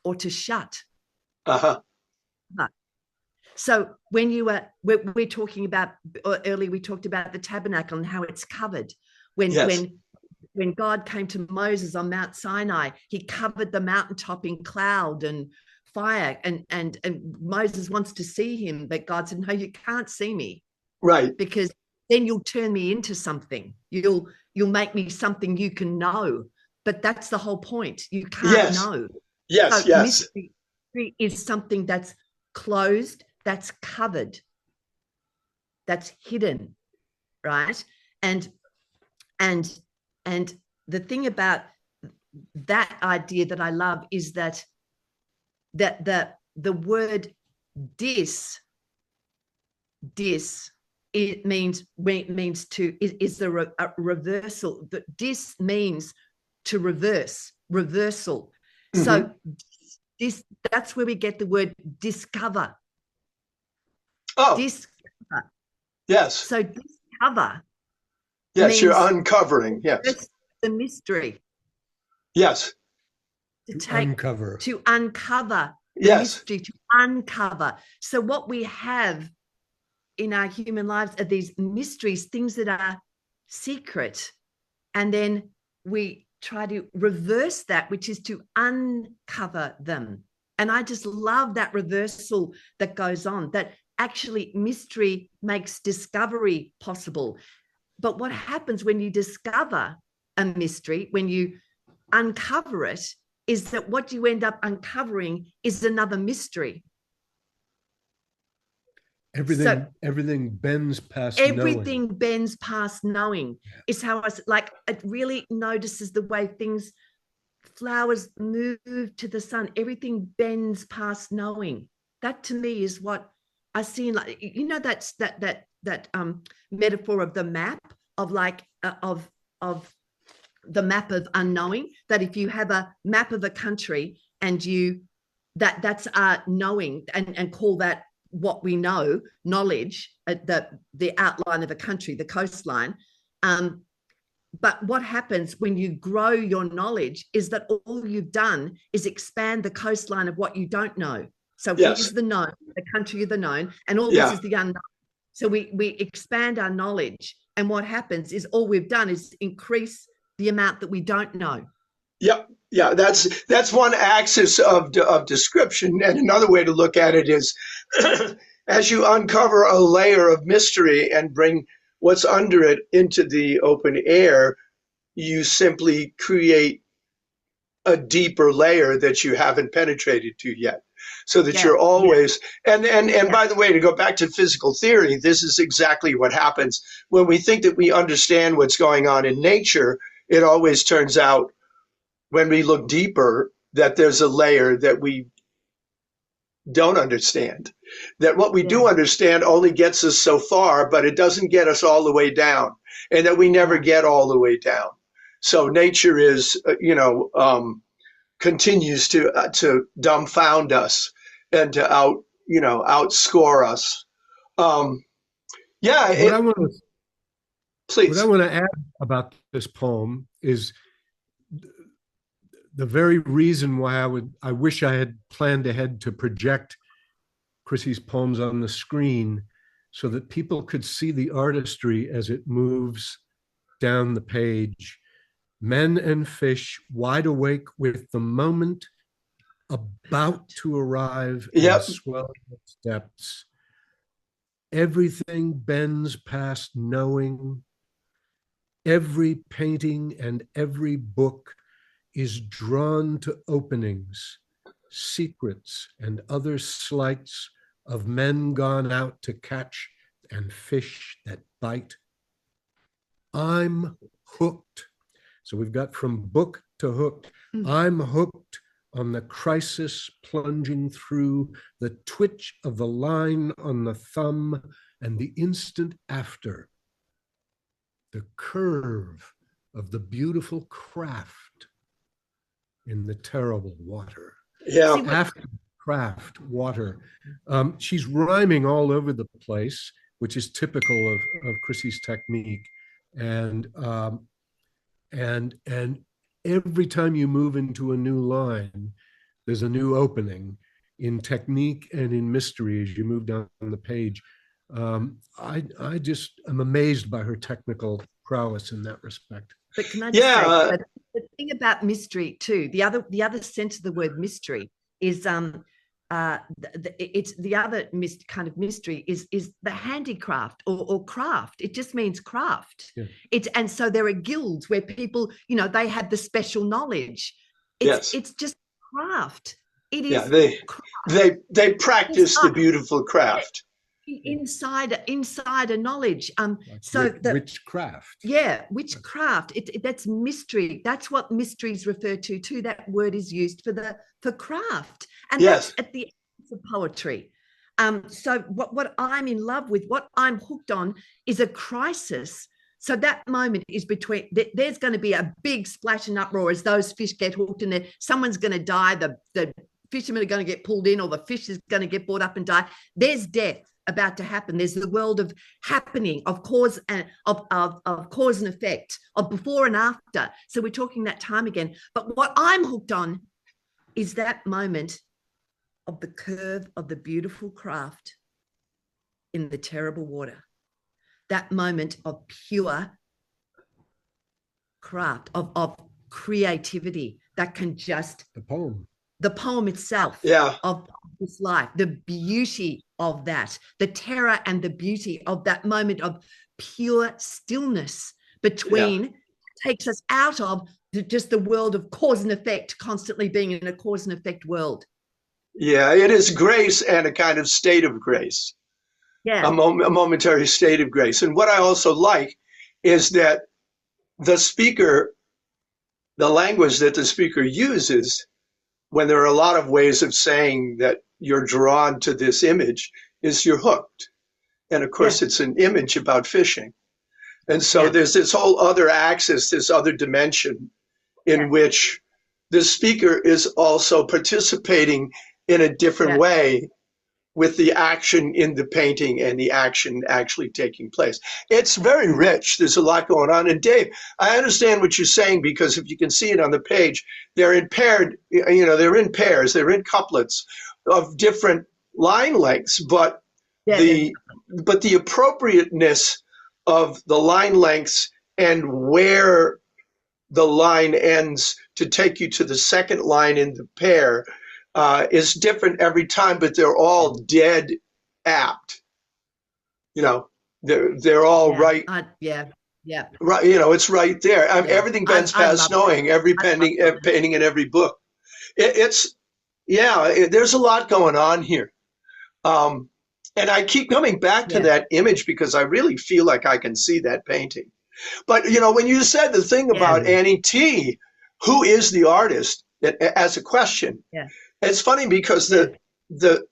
or to shut. So when we're talking about, earlier we talked about the tabernacle and how it's covered. When God came to Moses on Mount Sinai, he covered the mountaintop in cloud and fire, and Moses wants to see him, but God said, no, you can't see me. Right. Because then you'll turn me into something. You'll make me something you can know. But that's the whole point. You can't know. Yes, so mystery is something that's closed, that's covered, that's hidden, right? And the thing about that idea that I love is that the word dis, it means to is the reversal. The dis means to reversal. Mm-hmm. So that's where we get the word discover. Discover. Yes. So discover. Yes, you're uncovering. Yes. The mystery. Yes. Uncover. To uncover the mystery, to uncover. So what we have in our human lives are these mysteries, things that are secret. And then we try to reverse that, which is to uncover them. And I just love that reversal that goes on, that actually mystery makes discovery possible. But what happens when you discover a mystery, when you uncover it, is that what you end up uncovering is another mystery. Everything bends past knowing. Everything bends past knowing. Is how it really notices the way flowers move to the sun. Everything bends past knowing. That to me is what I see in, like, you know, that's that metaphor of the map of of the map of unknowing, that if you have a map of a country and that's our knowing, and call that what we know, knowledge, the outline of a country, the coastline. But what happens when you grow your knowledge is that all you've done is expand the coastline of what you don't know. So here's the known, the country of the known, and all this is the unknown. So we expand our knowledge, and what happens is all we've done is increase the amount that we don't know. Yeah, that's one axis of description, and another way to look at it is as you uncover a layer of mystery and bring what's under it into the open air, you simply create a deeper layer that you haven't penetrated to yet. So that you're always, and by the way, to go back to physical theory, this is exactly what happens when we think that we understand what's going on in nature. It always turns out, when we look deeper, that there's a layer that we don't understand. That what we do understand only gets us so far, but it doesn't get us all the way down, and that we never get all the way down. So nature is, continues to dumbfound us and to outscore us. What I want to add about this poem is the very reason why I wish I had planned ahead to project Chrissy's poems on the screen so that people could see the artistry as it moves down the page. Men and fish wide awake with the moment about to arrive and swell its depths. Everything bends past knowing. Every painting and every book is drawn to openings, secrets, and other sleights of men gone out to catch and fish that bite. I'm hooked. So we've got from book to hooked. I'm hooked on the crisis plunging through, the twitch of the line on the thumb, and the instant after, the curve of the beautiful craft in the terrible water. Yeah. After craft, water. She's rhyming all over the place, which is typical of Chrissy's technique. And every time you move into a new line, there's a new opening in technique and in mystery as you move down the page. I just am amazed by her technical prowess in that respect. But can I just say, the thing about mystery too, the other sense of the word mystery is it's the other kind of mystery is the handicraft or craft. It just means craft. And so there are guilds where people, they have the special knowledge. It's just craft. It is they practice the beautiful craft. Inside a knowledge. Witchcraft. Witchcraft. That's mystery. That's what mysteries refer to too. That word is used for craft, and that's at the essence of poetry. So what I'm in love with, what I'm hooked on, is a crisis. So that moment is between. There's going to be a big splash and uproar as those fish get hooked, and someone's going to die. The fishermen are going to get pulled in, or the fish is going to get brought up and die. There's death about to happen. There's the world of happening, of cause and of cause and effect, of before and after. So we're talking that time again. But what I'm hooked on is that moment of the curve of the beautiful craft in the terrible water. That moment of pure craft, of creativity that can just the poem itself of this life, the beauty of that, the terror and the beauty of that moment of pure stillness between takes us out of just the world of cause and effect, constantly being in a cause and effect world. Yeah, it is grace and a kind of state of grace. A momentary state of grace. And what I also like is that the speaker, the language that the speaker uses, when there are a lot of ways of saying that you're drawn to this image, is you're hooked. And of course, it's an image about fishing. And so there's this whole other axis, this other dimension in which the speaker is also participating in a different way with the action in the painting and the action actually taking place. It's very rich. There's a lot going on. And Dave, I understand what you're saying, because if you can see it on the page, they're in pairs, they're in couplets of different line lengths, but the appropriateness of the line lengths and where the line ends to take you to the second line in the pair is different every time, but they're all dead apt. They're all right. Yeah. Right, it's right there. Everything bends past knowing. Every painting in every book. There's a lot going on here. And I keep coming back to that image because I really feel like I can see that painting. But, when you said the thing about Annie T, who is the artist, as a question, it's funny because the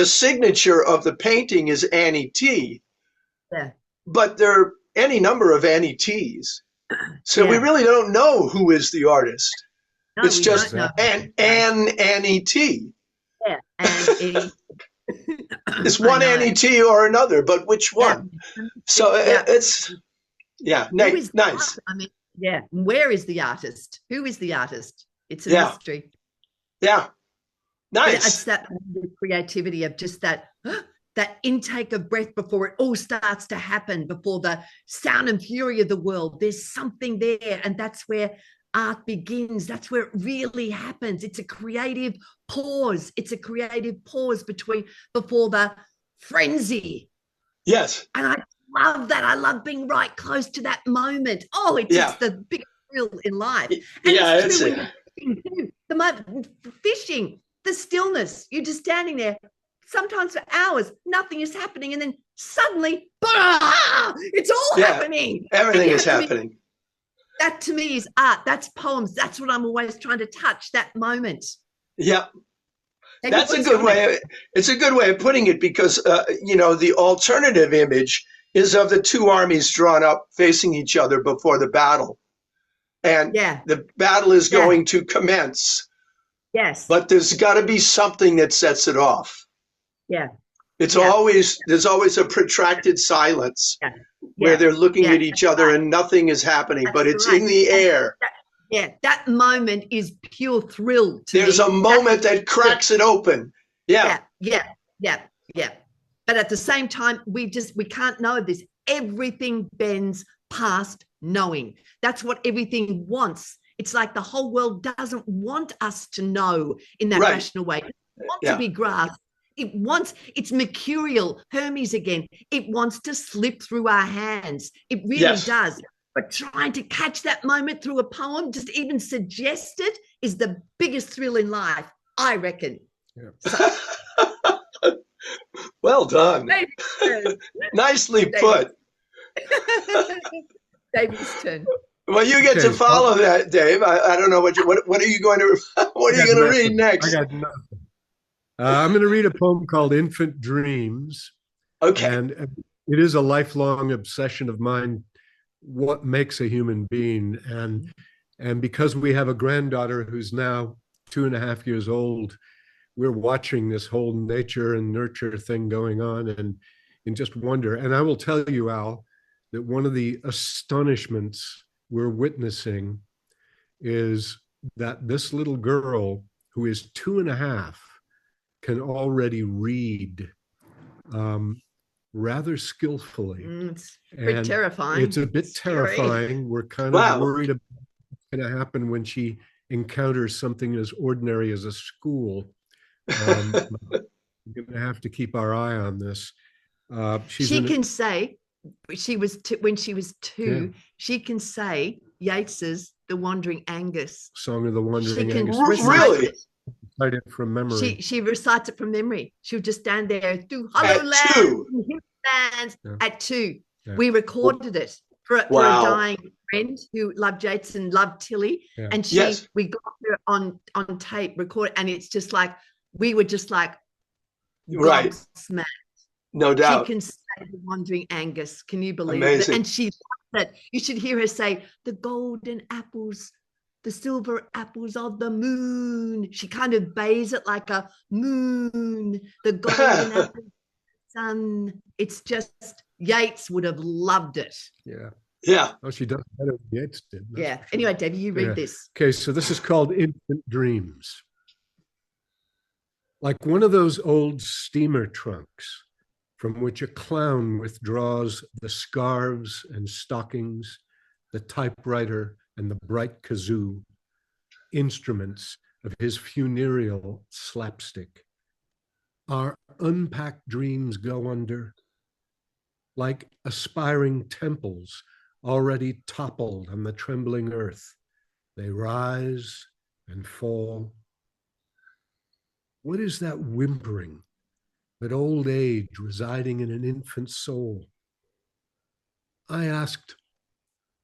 signature of the painting is Annie T, but there are any number of Annie T's. So we really don't know who is the artist. No, it's just Annie T. Yeah, and it's one Annie T or another, but which one? So it's nice. I mean, where is the artist? Who is the artist? It's a mystery. Yeah, nice. It's that creativity of just that intake of breath before it all starts to happen, before the sound and fury of the world. There's something there, and that's where art begins. That's where it really happens. It's a creative pause. It's a creative pause before the frenzy. Yes. And I love that. I love being right close to that moment. Oh, it's just the big thrill in life. And it's the moment, fishing, the stillness. You're just standing there, sometimes for hours, nothing is happening, and then suddenly, it's all happening. Everything is happening. That to me is art. That's poems. That's what I'm always trying to touch, that moment. Yeah. That's a good way. It's a good way of putting it because, the alternative image is of the two armies drawn up facing each other before the battle. And the battle is going to commence. Yes. But there's got to be something that sets it off. Yeah. There's always a protracted silence where they're looking at each other and nothing is happening, but it's in the air. That moment is pure thrill to There's me. a moment that cracks it open. Yeah. But at the same time, we can't know this. Everything bends past knowing. That's what everything wants. It's like the whole world doesn't want us to know in that rational way. It wants to be grasped. It's mercurial, Hermes again. It wants to slip through our hands. It really does. But trying to catch that moment through a poem, just even suggested, is the biggest thrill in life, I reckon. Yeah. So, well done. Nicely put. David's turn. Well, you get to follow that, Dave. I don't know what are you going to read next? I got nothing. I'm going to read a poem called Infant Dreams. Okay. And it is a lifelong obsession of mine, what makes a human being. And because we have a granddaughter who's now 2.5 years old, we're watching this whole nature and nurture thing going on and just wonder. And I will tell you, Al, that one of the astonishments we're witnessing is that this little girl who is 2.5 can already read rather skillfully. It's pretty terrifying. It's a bit terrifying. We're kind of worried about what's going to happen when she encounters something as ordinary as a school. We're going to have to keep our eye on this. She can say, when she was 2, she can say Yeats's The Wandering Angus. Song of the Wandering Angus. Really? Recite it from memory. She recites it from memory. She'll just stand there through hollow lands at 2. Yeah. We recorded it for a dying friend who loved Yates and loved Tilly. Yeah. And we got her on tape recorded, and it's just like, we were just like, smacked. No doubt. She can say The Wandering Angus. Can you believe Amazing. it? And she loves it. You should hear her say, the golden apples, the silver apples of the moon. She kind of bays it like a moon, the golden apples of the sun. It's just, Yeats would have loved it. Yeah. Yeah. Oh, she does better than Yeats did. Yeah. Anyway, Debbie, you read this. Okay, so this is called Infant Dreams. Like one of those old steamer trunks from which a clown withdraws the scarves and stockings, the typewriter and the bright kazoo, instruments of his funereal slapstick. Our unpacked dreams go under, like aspiring temples already toppled on the trembling earth. They rise and fall. What is that whimpering, that old age residing in an infant soul? I asked,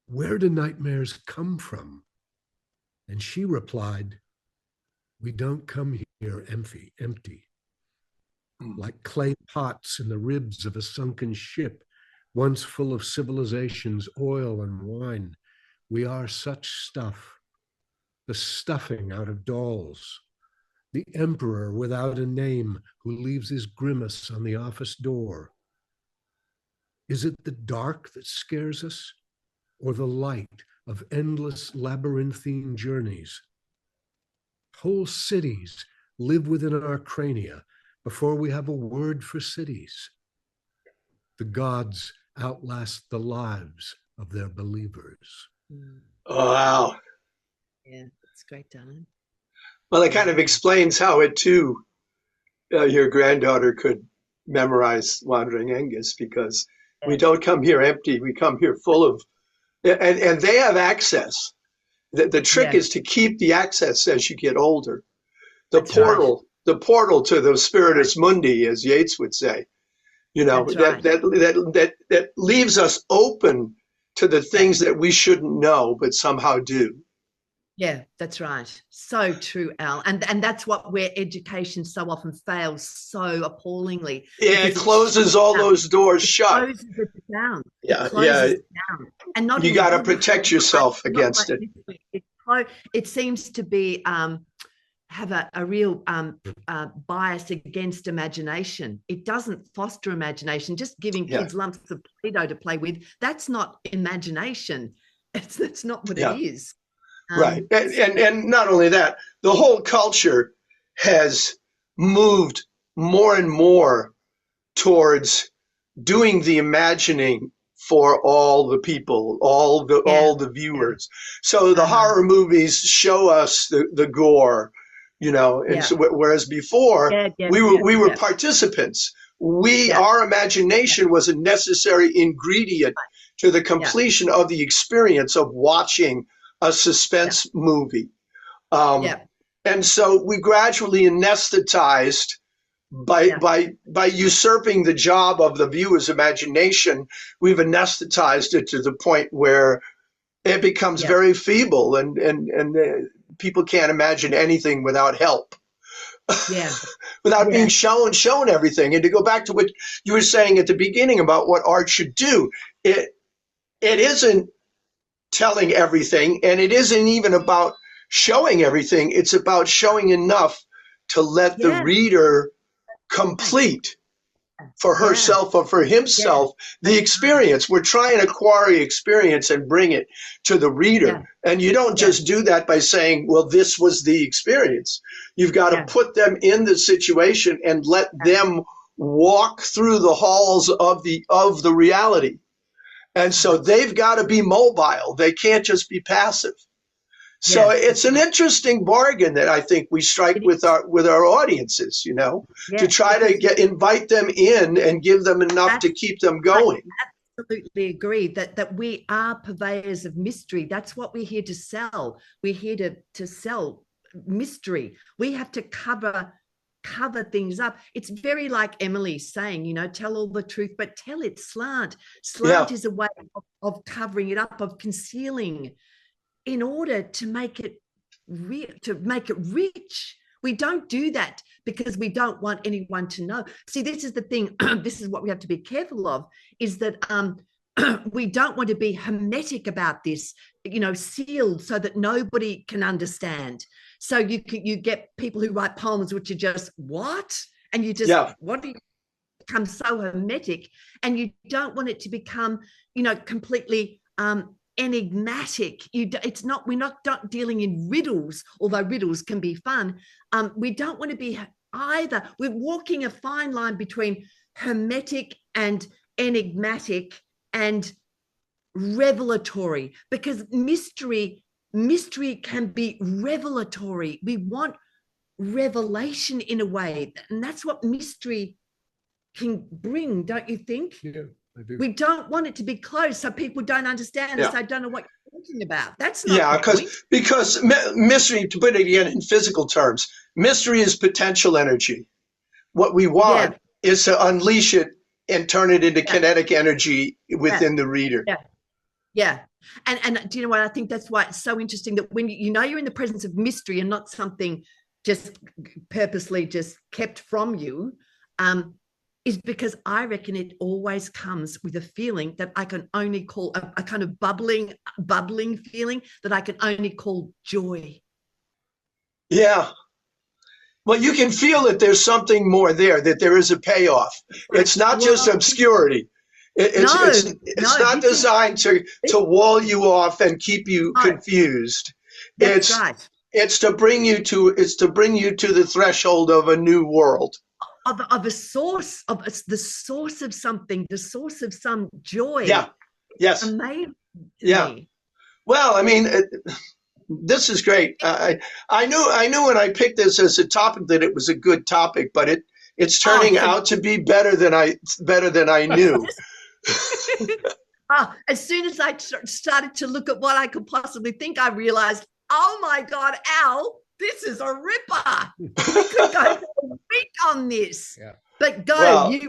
where do nightmares come from? And she replied, we don't come here empty, like clay pots in the ribs of a sunken ship, once full of civilization's oil and wine. We are such stuff, the stuffing out of dolls, the emperor without a name who leaves his grimace on the office door. Is it the dark that scares us, or the light of endless labyrinthine journeys? Whole cities live within our crania before we have a word for cities. The gods outlast the lives of their believers. Oh, wow. Yeah, that's great, darling. Well, it kind of explains how it too, your granddaughter could memorize Wandering Aengus, because we don't come here empty. We come here full of, and they have access. The trick is to keep the access as you get older. The portal to the spiritus mundi, as Yeats would say, that leaves us open to the things that we shouldn't know, but somehow do. Yeah, that's right. So true, Al. And that's where education so often fails so appallingly. Yeah, it closes all those doors shut. It closes it down. Yeah, it closes it down. And not you got to protect yourself against it. It seems to be have a real bias against imagination. It doesn't foster imagination. Just giving kids lumps of Play-Doh to play with, that's not imagination. That's not what it is. Right. And not only that, the whole culture has moved more and more towards doing the imagining for all the people, all the viewers. So the horror movies show us the gore, and so whereas before we were participants. Our imagination was a necessary ingredient to the completion of the experience of watching a suspense movie. And so we gradually anesthetized by usurping the job of the viewer's imagination. We've anesthetized it to the point where it becomes very feeble, and people can't imagine anything without help. Without being shown everything. And to go back to what you were saying at the beginning about what art should do, it isn't telling everything, and it isn't even about showing everything. It's about showing enough to let the reader complete for herself or for himself the experience. We're trying to quarry experience and bring it to the reader. And you don't just do that by saying, well, this was the experience. You've got to put them in the situation and let them walk through the halls of the reality. And so they've got to be mobile. They can't just be passive. So it's an interesting bargain that I think we strike with our audiences, to try to invite them in and give them enough to keep them going. I absolutely agree that we are purveyors of mystery. That's what we're here to sell. We're here to sell mystery. We have to cover things up. It's very like Emily's saying, tell all the truth, but tell it slant. Slant is a way of covering it up, of concealing, in order to make it rich. We don't do that because we don't want anyone to know. See, this is the thing. This is what we have to be careful of, is that we don't want to be hermetic about this, sealed so that nobody can understand. So you get people who write poems which are just what? And you just what do you become so hermetic, and you don't want it to become, completely enigmatic. We're not dealing in riddles, although riddles can be fun. We don't want to be either. We're walking a fine line between hermetic and enigmatic and revelatory, because mystery can be revelatory. We want revelation in a way, and that's what mystery can bring, don't you think? I do. We don't want it to be closed so people don't understand Yeah. us. I don't know what you're talking about. That's not Yeah, the point. because mystery, to put it again in physical terms, mystery is potential energy. What we want is to unleash it and turn it into kinetic energy within the reader. Yeah. And do you know what? I think that's why it's so interesting that when you know you're in the presence of mystery and not something just purposely just kept from you, is because I reckon it always comes with a feeling that I can only call a kind of bubbling feeling that I can only call joy. Yeah. Well, you can feel that there's something more there, that there is a payoff. It's not just obscurity. It's not designed to wall you off and keep you confused. It's to bring you to the threshold of a new world. Of a source of the source of something, the source of some joy. Yeah. Yes. Amazing. Yeah. Well, I mean, this is great. I knew when I picked this as a topic that it was a good topic, but it's turning out to be better than I knew. As soon as I started to look at what I could possibly think, I realized, oh my God, Al, this is a ripper. We could go for a week on this. Yeah. But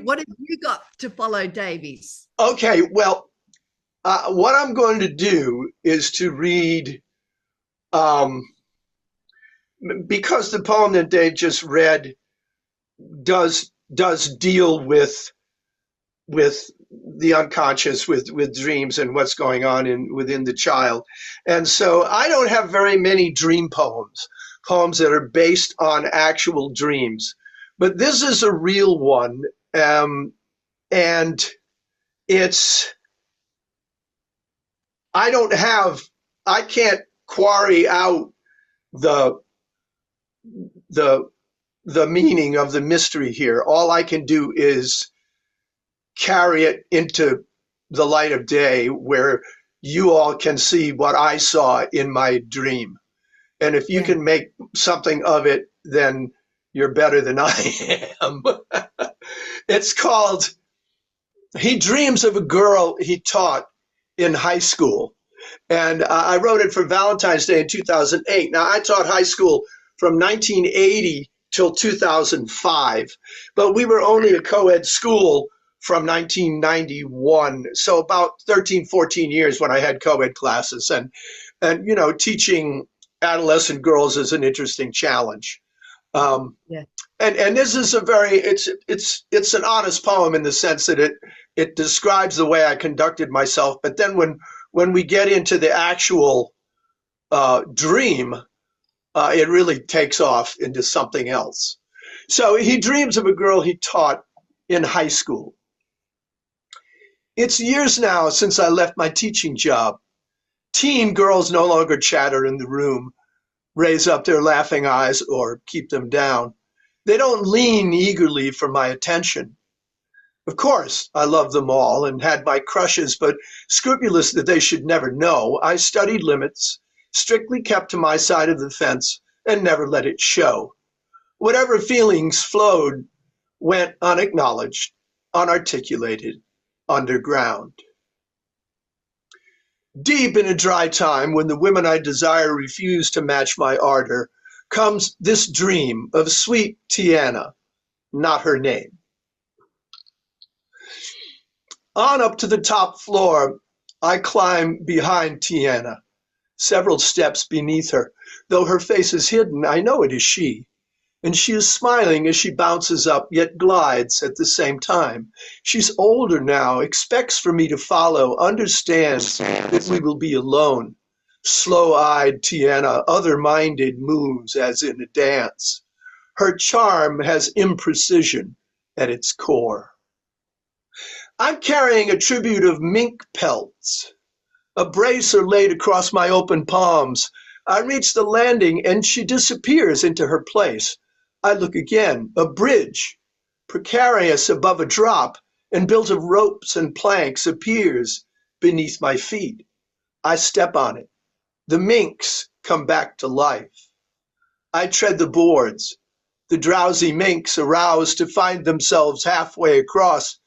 what have you got to follow, Davies? Okay, well, what I'm going to do is to read, because the poem that Dave just read does deal with the unconscious, with dreams and what's going on within the child. And so I don't have very many dream poems that are based on actual dreams. But this is a real one. And I can't quarry out the meaning of the mystery here. All I can do is carry it into the light of day where you all can see what I saw in my dream. And if you can make something of it, then you're better than I am. It's called He Dreams of a Girl He Taught in High School. And I wrote it for Valentine's Day in 2008. Now, I taught high school from 1980 till 2005, but we were only a co-ed school from 1991. So about 13, 14 years when I had co-ed classes. And teaching adolescent girls is an interesting challenge. And this is it's an honest poem in the sense that it describes the way I conducted myself. But then when we get into the actual dream, it really takes off into something else. So he dreams of a girl he taught in high school. It's years now since I left my teaching job. Teen girls no longer chatter in the room, raise up their laughing eyes, or keep them down. They don't lean eagerly for my attention. Of course, I loved them all and had my crushes, but scrupulous that they should never know, I studied limits, strictly kept to my side of the fence, and never let it show. Whatever feelings flowed went unacknowledged, unarticulated, underground. Deep in a dry time, when the women I desire refuse to match my ardor, comes this dream of sweet Tiana, not her name. On up to the top floor, I climb behind Tiana, several steps beneath her. Though her face is hidden, I know it is she. And she is smiling as she bounces up, yet glides at the same time. She's older now, expects for me to follow, understands that we will be alone. Slow-eyed Tiana, other-minded, moves as in a dance. Her charm has imprecision at its core. I'm carrying a tribute of mink pelts. A brace are laid across my open palms. I reach the landing and she disappears into her place. I look again, a bridge, precarious above a drop, and built of ropes and planks appears beneath my feet. I step on it. The minks come back to life. I tread the boards. The drowsy minks arouse to find themselves halfway across,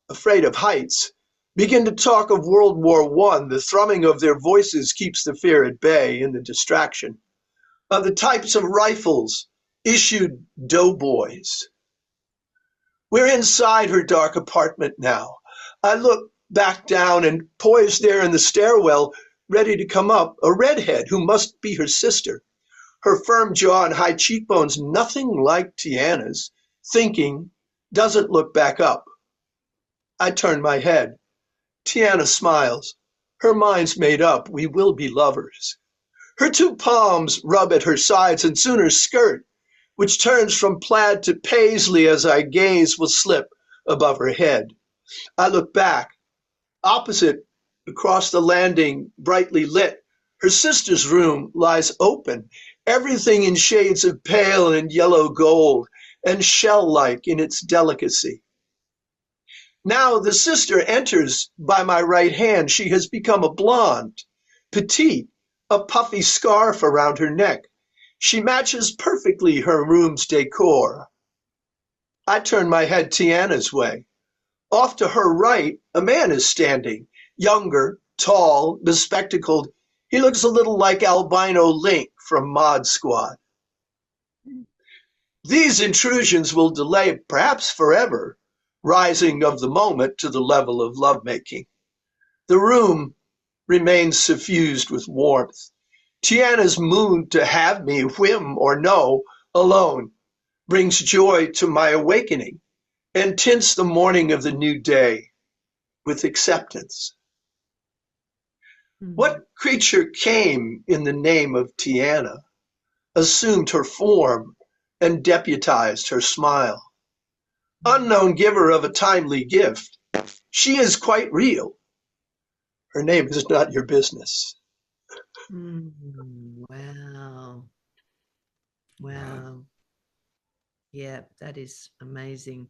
afraid of heights, begin to talk of World War I. The thrumming of their voices keeps the fear at bay in the distraction. Of the types of rifles issued doughboys. We're inside her dark apartment now. I look back down, and poised there in the stairwell, ready to come up, a redhead who must be her sister. Her firm jaw and high cheekbones, nothing like Tiana's. Thinking, doesn't look back up. I turn my head. Tiana smiles. Her mind's made up. We will be lovers. Her two palms rub at her sides, and soon her skirt, which turns from plaid to paisley as I gaze, will slip above her head. I look back. Opposite, across the landing, brightly lit, her sister's room lies open, everything in shades of pale and yellow gold, and shell-like in its delicacy. Now the sister enters by my right hand. She has become a blonde, petite, a puffy scarf around her neck. She matches perfectly her room's decor. I turn my head Tiana's way. Off to her right, a man is standing, younger, tall, bespectacled. He looks a little like albino Link from Mod Squad. These intrusions will delay, perhaps forever, rising of the moment to the level of lovemaking. The room remains suffused with warmth. Tiana's mood to have me, whim or no, alone, brings joy to my awakening and tints the morning of the new day with acceptance. What creature came in the name of Tiana, assumed her form, and deputized her smile? Unknown giver of a timely gift, she is quite real. Her name is not your business. Wow. Wow. Yeah, that is amazing.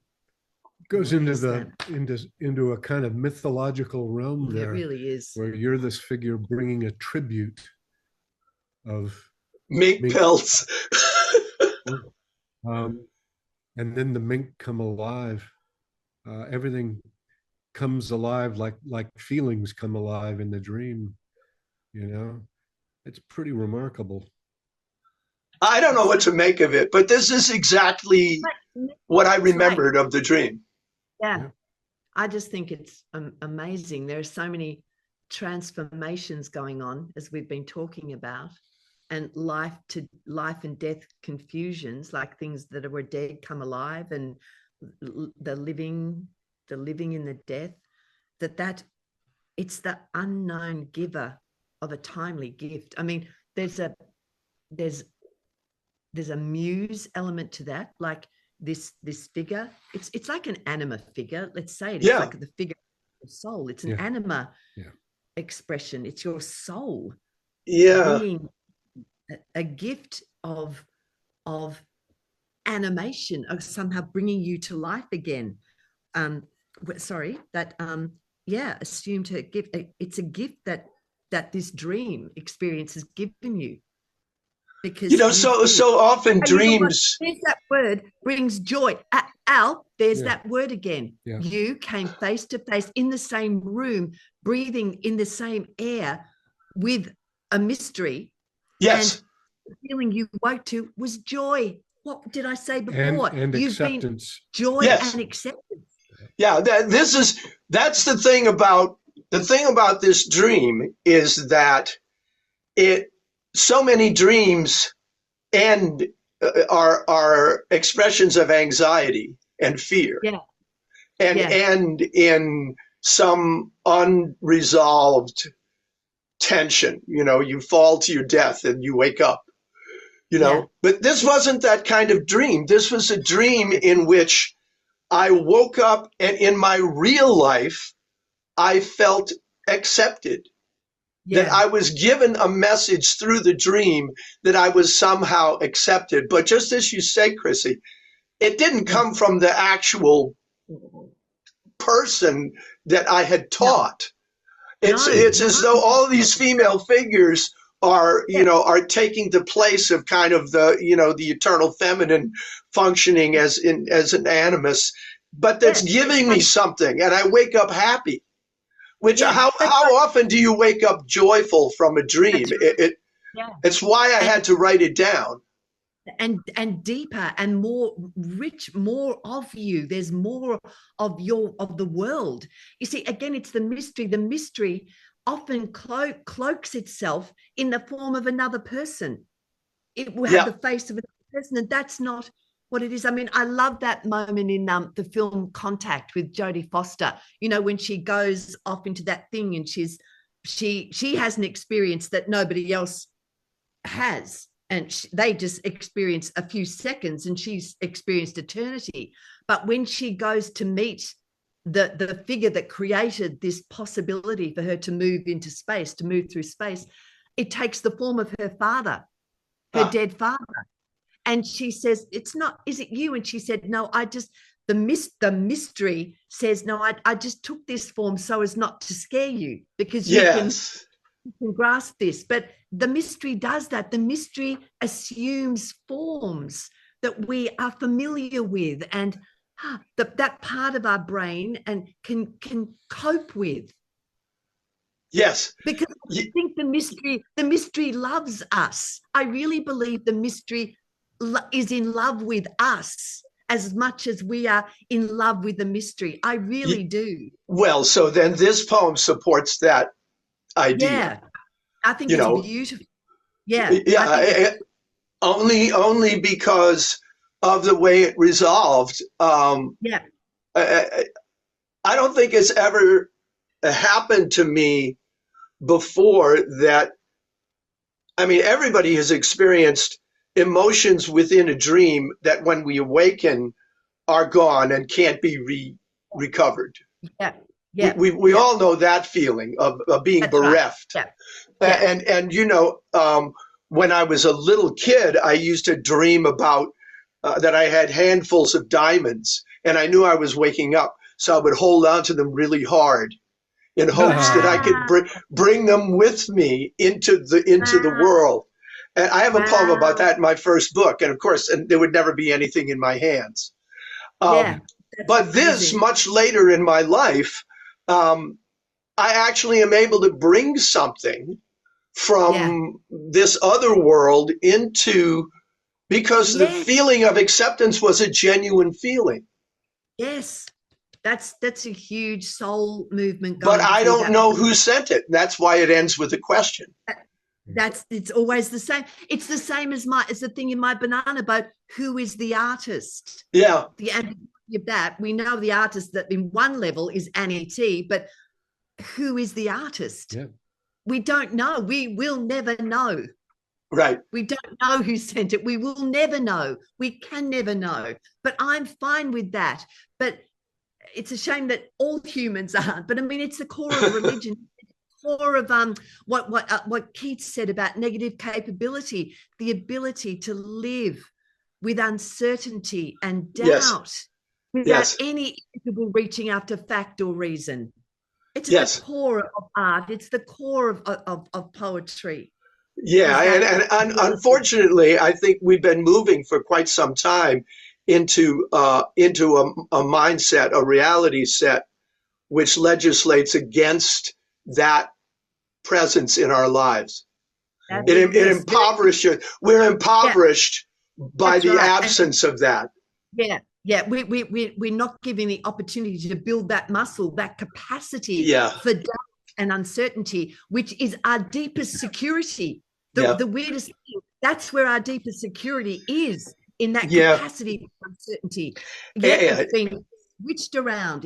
Goes into a kind of mythological realm there. It really is. Where you're this figure bringing a tribute of mink pelts. And then the mink come alive. Everything comes alive like feelings come alive in the dream. You know, it's pretty remarkable. I don't know what to make of it, but this is exactly what I remembered of the dream. Yeah. I just think it's amazing. There are so many transformations going on, as we've been talking about, and life and death confusions, like things that were dead come alive, and the living in the death, that it's the unknown giver of a timely gift. I mean, there's a muse element to that, like this figure. It's like an anima figure. Let's say it's like the figure of soul. It's an anima expression. It's your soul being a gift of animation, of somehow bringing you to life again. Assumed to give. It's a gift that this dream experience has given you. Because so often dreams. There's that word brings joy. Al, there's that word again. Yeah. You came face to face in the same room, breathing in the same air with a mystery. Yes. And the feeling you woke to was joy. What did I say before? And you've acceptance. Been joy and acceptance. Yeah, that's the thing about this dream, is that so many dreams are expressions of anxiety and fear, and in some unresolved tension. You fall to your death and you wake up. But this wasn't that kind of dream. This was a dream in which I woke up, and in my real life, I felt accepted. That I was given a message through the dream that I was somehow accepted. But just as you say, Chrissy, it didn't come from the actual person that I had taught. It's as though all these female figures are taking the place of kind of the eternal feminine functioning as an animus, but that's giving me something, and I wake up happy. Which Yeah, how often do you wake up joyful from a dream? yeah. It's why I had to write it down. And deeper and more rich, more of you. There's more of the world. You see, again, it's the mystery. The mystery often cloaks itself in the form of another person. It will have the face of another person, and that's not what it is. I mean, I love that moment in the film Contact with Jodie Foster, when she goes off into that thing and she has an experience that nobody else has, and they just experience a few seconds and she's experienced eternity. But when she goes to meet the figure that created this possibility for her to move into space, to move through space, it takes the form of her father, her dead father. And she says, it's not, is it you? And she said, no, the mystery says, no, I just took this form so as not to scare you, because you can grasp this. But the mystery does that. The mystery assumes forms that we are familiar with, and that part of our brain and can cope with. Yes. Because I think the mystery loves us. I really believe the mystery is in love with us as much as we are in love with the mystery. I really do. Well, so then this poem supports that idea. Yeah, I think it's beautiful. Yeah. Only because of the way it resolved. I don't think it's ever happened to me before that. I mean, everybody has experienced emotions within a dream that when we awaken are gone and can't be recovered. Yeah. We all know that feeling of being bereft. Right. Yeah. And when I was a little kid, I used to dream about that I had handfuls of diamonds, and I knew I was waking up, so I would hold on to them really hard in hopes that I could bring them with me into the world. And I have a poem about that in my first book, and of course, there would never be anything in my hands. But this, much later in my life, I actually am able to bring something from this other world because the feeling of acceptance was a genuine feeling. Yes, that's a huge soul movement. But I don't know who sent it. That's why it ends with a question. It's always the same. It's the same as the thing in my banana boat. Who is the artist? Yeah. The ambiguity of that. We know the artist that in one level is Annie T, but who is the artist? Yeah. We don't know. We will never know. Right. We don't know who sent it. We will never know. We can never know. But I'm fine with that. But it's a shame that all humans aren't. But I mean, it's the core of religion. Core of what Keats said about negative capability, the ability to live with uncertainty and doubt without any reaching after fact or reason. It's the core of art. It's the core of poetry. Yeah, and unfortunately, I think we've been moving for quite some time into a mindset, a reality set, which legislates against that presence in our lives. It impoverishes. We're impoverished by the absence of that. Yeah, we're not giving the opportunity to build that muscle, that capacity for doubt and uncertainty, which is our deepest security. The weirdest thing, that's where our deepest security is, in that capacity for uncertainty. It's been switched around.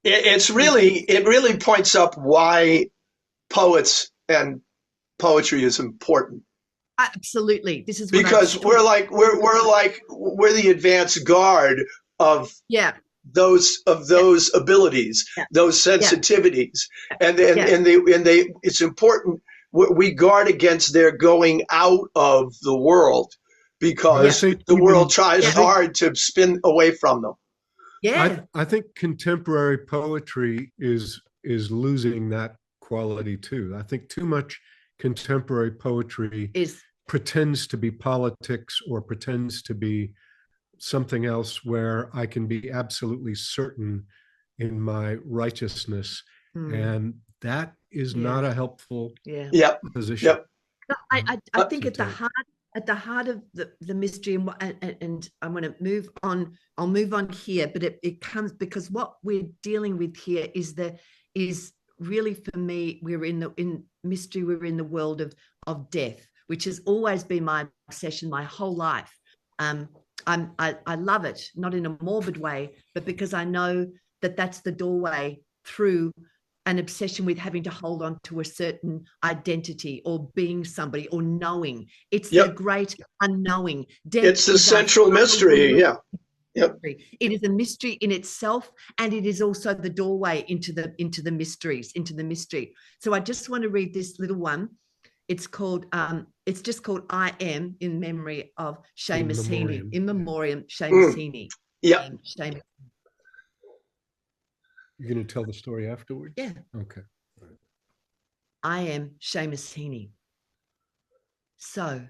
It really points up why poets and poetry is important. Absolutely. This is because we're the advanced guard of those abilities, those sensitivities, and it's important we guard against their going out of the world, because the world tries hard to spin away from them. I think contemporary poetry is losing that quality too. I think too much contemporary poetry pretends to be politics or pretends to be something else where I can be absolutely certain in my righteousness. And that is not a helpful Yep. position. Yep. I think at the heart of the mystery, and I'm going to move on. I'll move on here, but it comes because what we're dealing with here is really, for me, we're in mystery. We're in the world of death, which has always been my obsession my whole life. I love it, not in a morbid way, but because I know that that's the doorway through an obsession with having to hold on to a certain identity or being somebody or knowing. It's the great unknowing. Death it's the central mystery. Yeah. Yep. It is a mystery in itself, and it is also the doorway into the mysteries, into the mystery. So I just want to read this little one. It's called it's just called I Am, in memory of Seamus Heaney. In memoriam, Seamus Heaney. Yeah. You're going to tell the story afterwards? Yeah. Okay. Right. I am Seamus Heaney. So,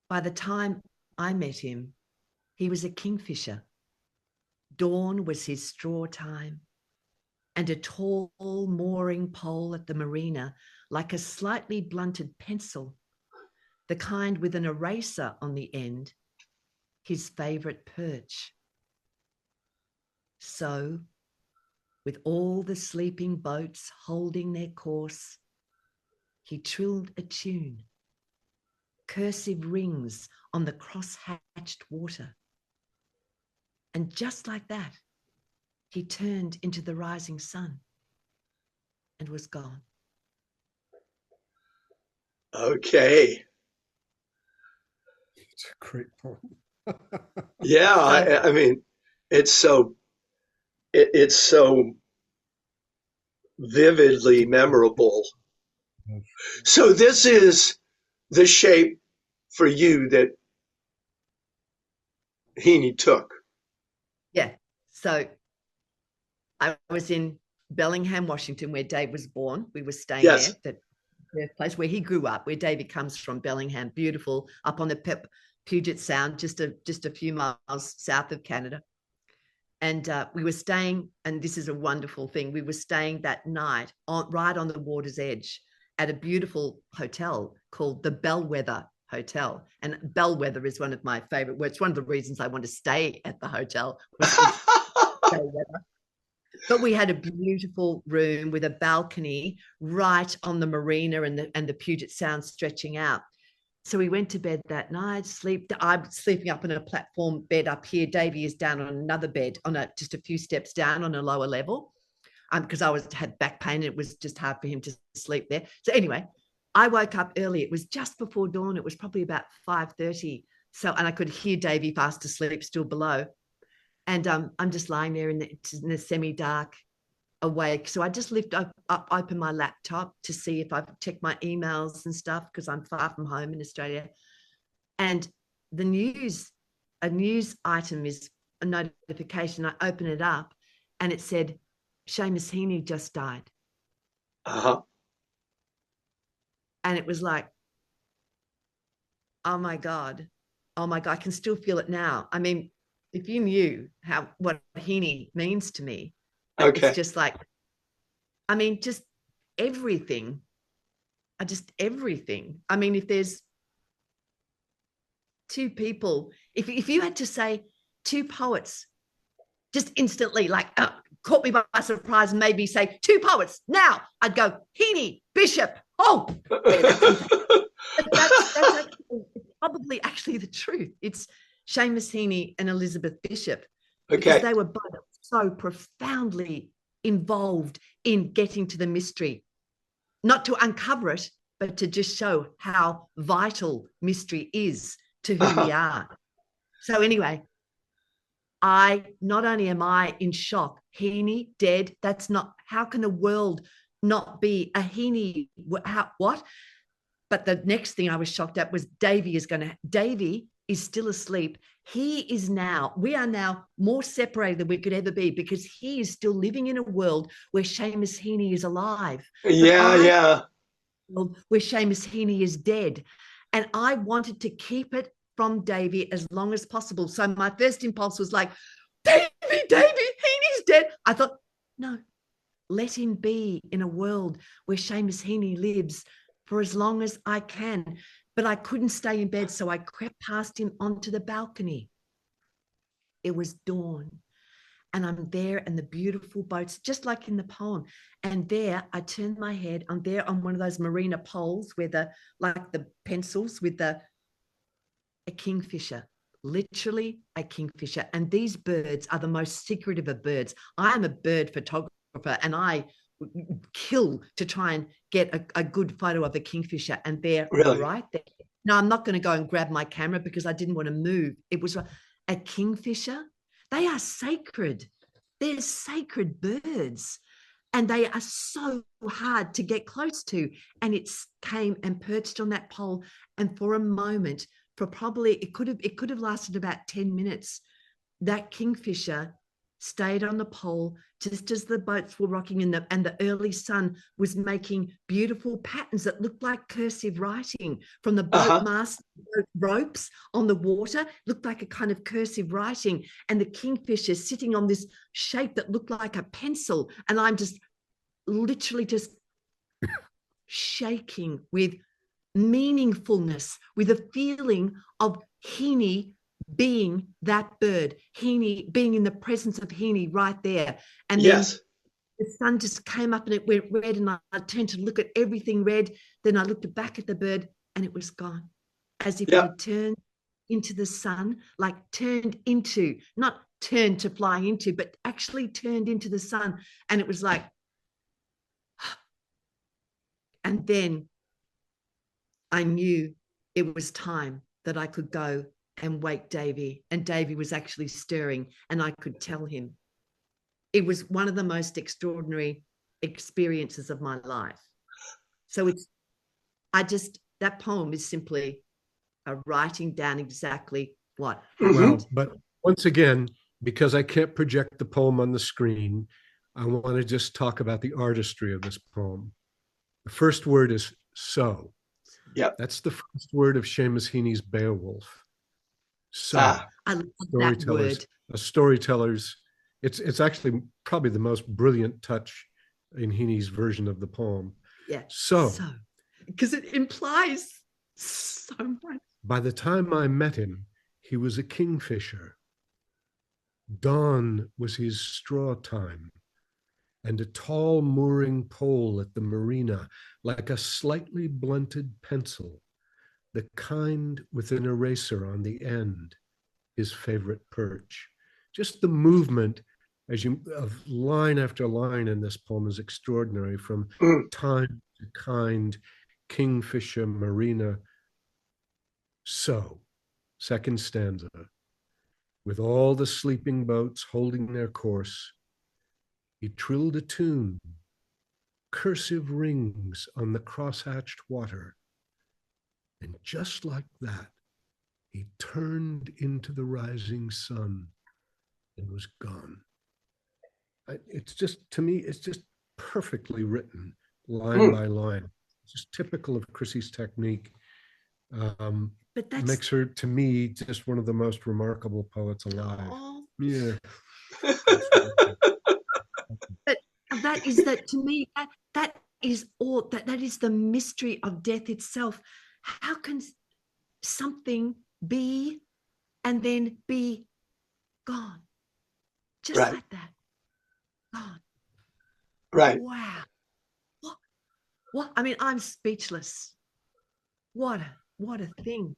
by the time I met him, he was a kingfisher. Dawn was his straw time, and a tall mooring pole at the marina, like a slightly blunted pencil, the kind with an eraser on the end, his favourite perch. So, with all the sleeping boats holding their course, he trilled a tune, cursive rings on the cross-hatched water. And just like that, he turned into the rising sun and was gone. Okay. It's a great poem. Yeah, I mean, it's so vividly memorable. So this is the shape for you that Heaney took. Yeah. So I was in Bellingham, Washington, where Dave was born. We were staying there, that birthplace where he grew up, where David comes from, Bellingham, beautiful, up on the Puget Sound, just a few miles south of Canada. And we were staying, and this is a wonderful thing, we were staying that night right on the water's edge at a beautiful hotel called the Bellwether Hotel. And Bellwether is one of my favorite words. One of the reasons I want to stay at the hotel was Bellwether. But we had a beautiful room with a balcony right on the marina and the Puget Sound stretching out. So we went to bed that night. I'm sleeping up in a platform bed up here. Davey is down on another bed just a few steps down on a lower level, because I had back pain and it was just hard for him to sleep there. So anyway, I woke up early. It was just before dawn. It was probably about 5:30. And I could hear Davey fast asleep still below. And I'm just lying there in the semi-dark, awake. So I just open my laptop to see if I've checked my emails and stuff, because I'm far from home in Australia. And a news item is a notification. I open it up and it said, Seamus Heaney just died. Uh-huh. And it was like, oh my God, I can still feel it now. I mean, if you knew what Heaney means to me, it's just like, I mean, just everything. Everything. I mean, if there's two people, if you had to say two poets, just instantly, like, caught me by surprise and made me say two poets now, I'd go Heaney, Bishop. Oh, that's probably actually the truth. It's Seamus Heaney and Elizabeth Bishop, because they were both so profoundly involved in getting to the mystery, not to uncover it, but to just show how vital mystery is to who we are. So anyway, not only am I in shock, Heaney dead, that's not, how can a world not be a Heaney? What? But the next thing I was shocked at was Davey is still asleep. We are now more separated than we could ever be, because he is still living in a world where Seamus Heaney is alive. Yeah. Where Seamus Heaney is dead. And I wanted to keep it from Davey as long as possible. So my first impulse was like, Davey, Heaney's dead. I thought, no, let him be in a world where Seamus Heaney lives for as long as I can. But I couldn't stay in bed, so I crept past him onto the balcony. It was dawn, and I'm there, and the beautiful boats, just like in the poem. And there, I turned my head. I'm there on one of those marina poles where the pencils with a kingfisher, literally a kingfisher. And these birds are the most secretive of birds. I'm a bird photographer, and I kill to try and get a good photo of a kingfisher. And they're Really? right there. No, I'm not going to go and grab my camera because I didn't want to move. It was a kingfisher. They are sacred. They're sacred birds. And they are so hard to get close to. And it came and perched on that pole. And for a moment, for probably, it could have lasted about 10 minutes. That kingfisher stayed on the pole just as the boats were rocking and the early sun was making beautiful patterns that looked like cursive writing from the boat mast ropes on the water. Looked like a kind of cursive writing, and the kingfisher sitting on this shape that looked like a pencil. And I'm just literally just shaking with meaningfulness, with a feeling of Heaney being that bird, Heaney being in the presence of Heaney right there. And then the sun just came up and it went red, and I turned to look at everything red. Then I looked back at the bird and it was gone, as if it had turned into the sun, like turned into, not turned to fly into, but actually turned into the sun. And it was like, and then I knew it was time that I could go and wake Davy. And Davy was actually stirring, and I could tell him. It was one of the most extraordinary experiences of my life. So that poem is simply a writing down exactly what happened. Well, but once again, because I can't project the poem on the screen, I want to just talk about the artistry of this poem. The first word is so. Yep. That's the first word of Seamus Heaney's Beowulf. So, I love that word. A storyteller's, it's actually probably the most brilliant touch in Heaney's version of the poem. Yeah. So, because it implies so much. By the time I met him, he was a kingfisher. Dawn was his straw time, and a tall mooring pole at the marina, like a slightly blunted pencil, the kind with an eraser on the end, his favorite perch. Just the movement of line after line in this poem is extraordinary, from time to kind, kingfisher, marina. So, second stanza, with all the sleeping boats holding their course, he trilled a tune, cursive rings on the cross-hatched water. And just like that, he turned into the rising sun and was gone. It's just, to me, it's just perfectly written, line by line. It's just typical of Chrissy's technique. But that makes her, to me, just one of the most remarkable poets alive. Yeah. But that is that, to me, that is all, that is the mystery of death itself. How can something be and then be gone? Just like that. Gone. Right. Wow. What? I mean, I'm speechless. What a thing.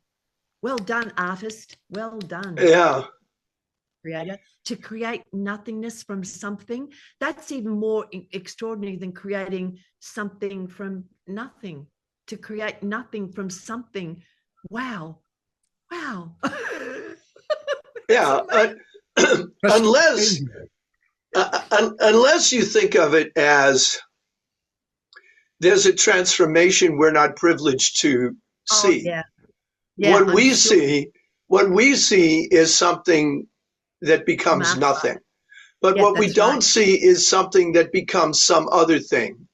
Well done, artist. Well done. Yeah. Creator. To create nothingness from something, that's even more extraordinary than creating something from nothing. To create nothing from something. Wow. Yeah. Unless you think of it as there's a transformation we're not privileged to see. Yeah. What we see is something that becomes nothing. But what we don't see is something that becomes some other thing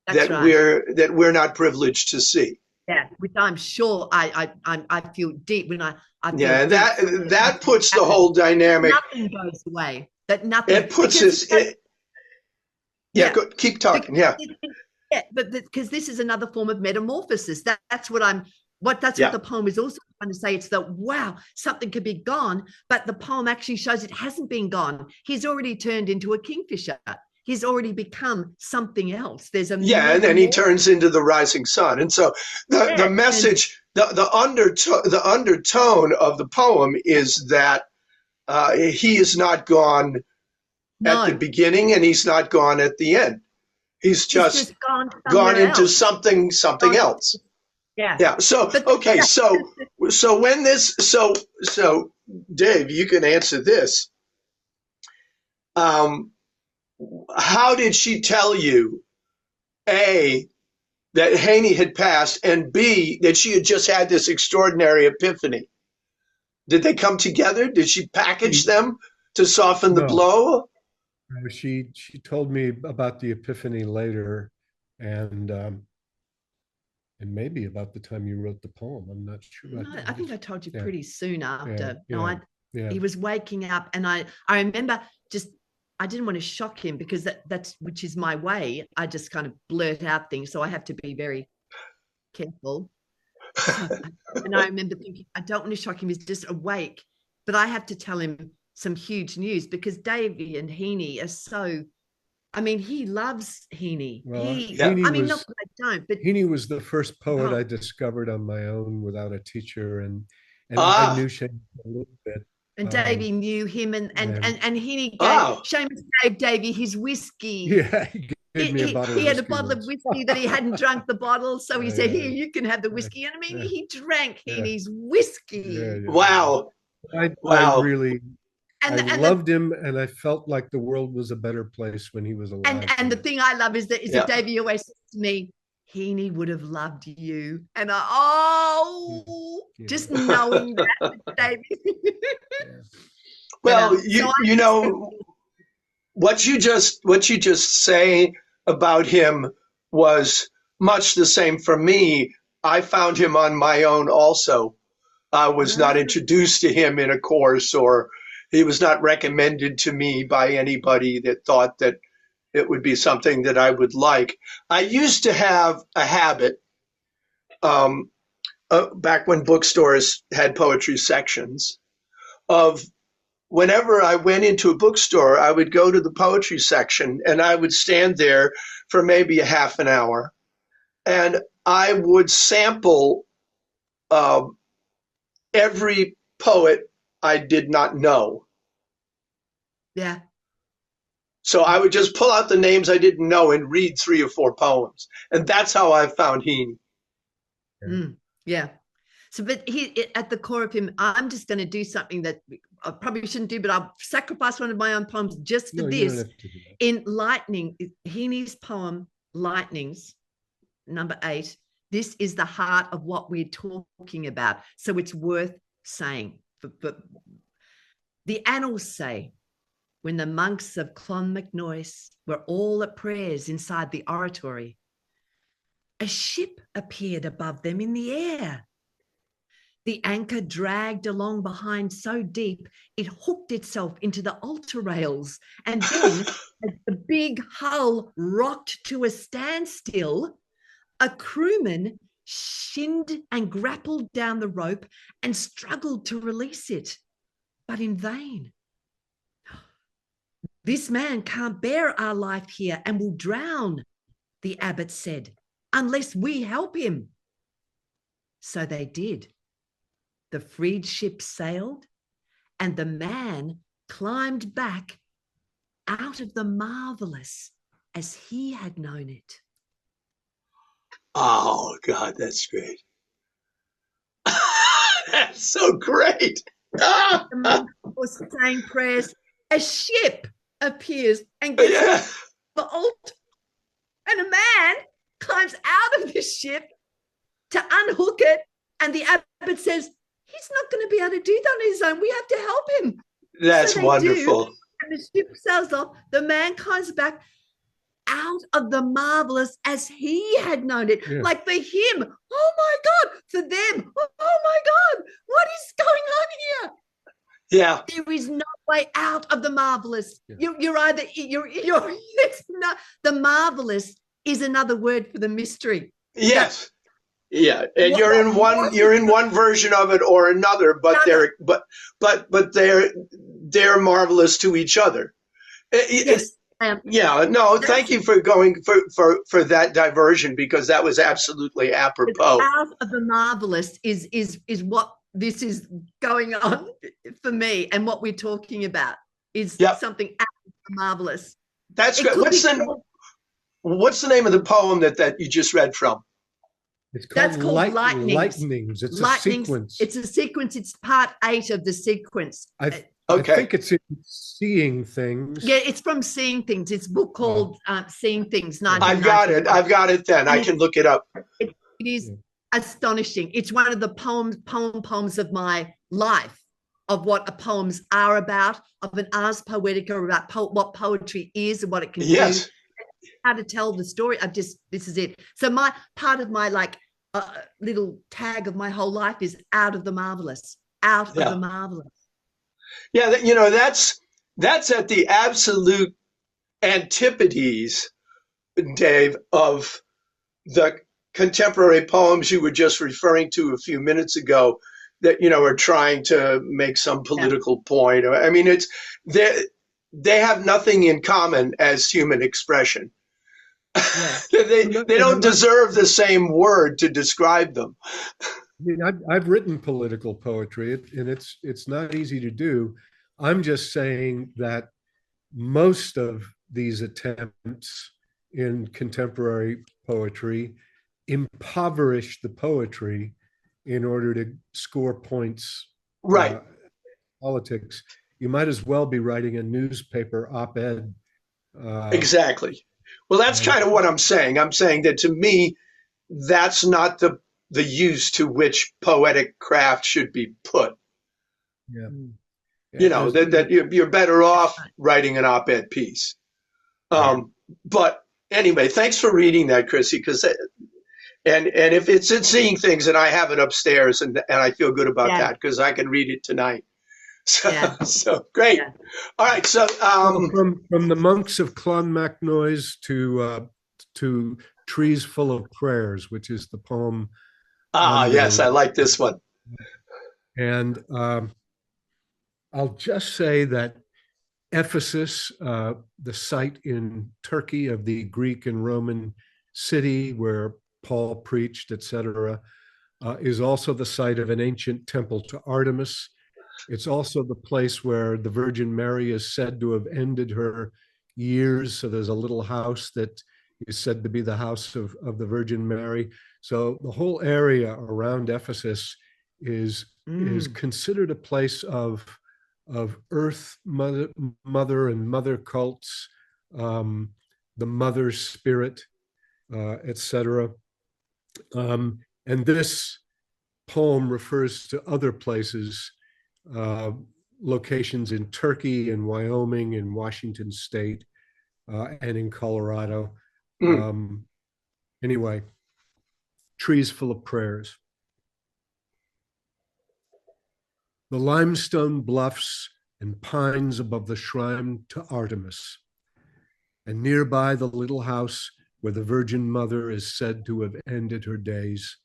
that we're not privileged to see. Yeah, which I'm sure I feel deep when I feel that puts the whole dynamic. Nothing goes away. That nothing. It puts us. Yeah, go, keep talking. Yeah. Yeah, but because this is another form of metamorphosis. That's what what the poem is also trying to say. It's that, wow, something could be gone, but the poem actually shows it hasn't been gone. He's already turned into a kingfisher. He's already become something else. There's a and then he turns into the rising sun. And so the message, the undertone of the poem is that he is not gone at the beginning, and he's not gone at the end. He's just gone into something else. Yeah. So okay. So when this so Dave, you can answer this. How did she tell you, A, that Haney had passed, and B, that she had just had this extraordinary epiphany? Did they come together? Did she package them to soften the blow? She told me about the epiphany later, and maybe about the time you wrote the poem. I'm not sure. No, I think I told you pretty soon after. He was waking up, and I remember I didn't want to shock him, because that's which is my way. I just kind of blurt out things, so I have to be very careful. And I remember thinking, I don't want to shock him. He's just awake, but I have to tell him some huge news, because Davey and Heaney are so. I mean, he loves Heaney. Well, Heaney not that I don't, but Heaney was the first poet I discovered on my own without a teacher, and I knew Seamus a little bit. And Davey knew him, and Heaney Seamus gave Davey his whiskey. Yeah, he had a bottle of whiskey that he hadn't drunk the bottle, so he said, "Here, you can have the whiskey." And I mean, he drank Heaney's whiskey. Wow. I really. I loved him, and I felt like the world was a better place when he was alive. And the thing I love is that Davey always says to me, Heaney would have loved you. And just knowing that, Davey. Well, you know, what you just say about him was much the same for me. I found him on my own also. I was not introduced to him in a course, or he was not recommended to me by anybody that thought that it would be something that I would like. I used to have a habit, back when bookstores had poetry sections, of whenever I went into a bookstore, I would go to the poetry section, and I would stand there for maybe a half an hour, and I would sample every poet I did not know. Yeah. So I would just pull out the names I didn't know and read 3 or 4 poems. And that's how I found Heaney. Yeah. So, but at the core of him, I'm just going to do something that I probably shouldn't do, but I'll sacrifice one of my own poems just for this. In Lightning, Heaney's poem, Lightnings, number 8, this is the heart of what we're talking about. So it's worth saying. But the annals say, when the monks of Clonmacnoise were all at prayers inside the oratory, a ship appeared above them in the air. The anchor dragged along behind so deep, it hooked itself into the altar rails. And then, as the big hull rocked to a standstill, a crewman shinned and grappled down the rope and struggled to release it, but in vain. This man can't bear our life here and will drown, the abbot said, unless we help him. So they did. The freed ship sailed, and the man climbed back out of the marvelous as he had known it. Oh, God, that's great. That's so great. The monk was saying prayers. A ship appears and gets the altar, and a man climbs out of the ship to unhook it, and the abbot says, he's not going to be able to do that on his own. We have to help him. That's wonderful. And the ship sails off. The man comes back out of the marvelous as he had known it. Yeah. Like for him, oh my God. For them, oh my God. What is going on here? Yeah. There is no way out of the marvelous. Yeah. You're either it's not, the marvelous is another word for the mystery. Yes. Yeah, and What- what- you're in one version of it or another, but they're marvelous to each other. Yes. Yeah, no, thank you for going for that diversion, because that was absolutely apropos. Out of the marvelous is what this is going on for me, and what we're talking about is Yep. something out of the marvelous. That's It great. could What's the name of the poem that you just read from? It's called, That's called Lightnings. Lightnings. It's Lightnings. a sequence. It's a sequence. It's part 8 of the sequence. I Okay. think it's in Seeing Things. Yeah, it's from Seeing Things. It's a book called Seeing Things. I've got it. I've got it then. I can look it up. It is astonishing. It's one of the poems of my life, of what poems are about, of an ars poetica, about what poetry is and what it can Yes. do, how to tell the story. This is it. So my part of my little tag of my whole life is out of the marvelous, out of the marvelous. Yeah, that's at the absolute antipodes, Dave, of the contemporary poems you were just referring to a few minutes ago, that are trying to make some political point. I mean, they have nothing in common as human expression. Yeah. they don't deserve the same word to describe them. I mean, I've written political poetry, and it's not easy to do. I'm just saying that most of these attempts in contemporary poetry impoverish the poetry in order to score points. Right. Politics. You might as well be writing a newspaper op-ed. Exactly. Well, that's kind of what I'm saying. I'm saying that, to me, that's not the use to which poetic craft should be put. Yeah. That you're better off writing an op-ed piece. But anyway, thanks for reading that, Chrissy, because and if it's in Seeing Things, and I have it upstairs, and I feel good about that, because I can read it tonight. So great. Yeah. All right. So from the monks of Clonmacnoise to Trees Full of Prayers, which is the poem. Yes, I like this one. And I'll just say that Ephesus, the site in Turkey of the Greek and Roman city where Paul preached, etc., is also the site of an ancient temple to Artemis. It's also the place where the Virgin Mary is said to have ended her years. So there's a little house that is said to be the house of the Virgin Mary. So the whole area around Ephesus is considered a place of earth mother and mother cults, the mother spirit, etc. And this poem refers to other places, locations in Turkey and Wyoming and Washington State, and in Colorado. Anyway, Trees Full of Prayers. The limestone bluffs and pines above the shrine to Artemis, and nearby the little house where the Virgin Mother is said to have ended her days.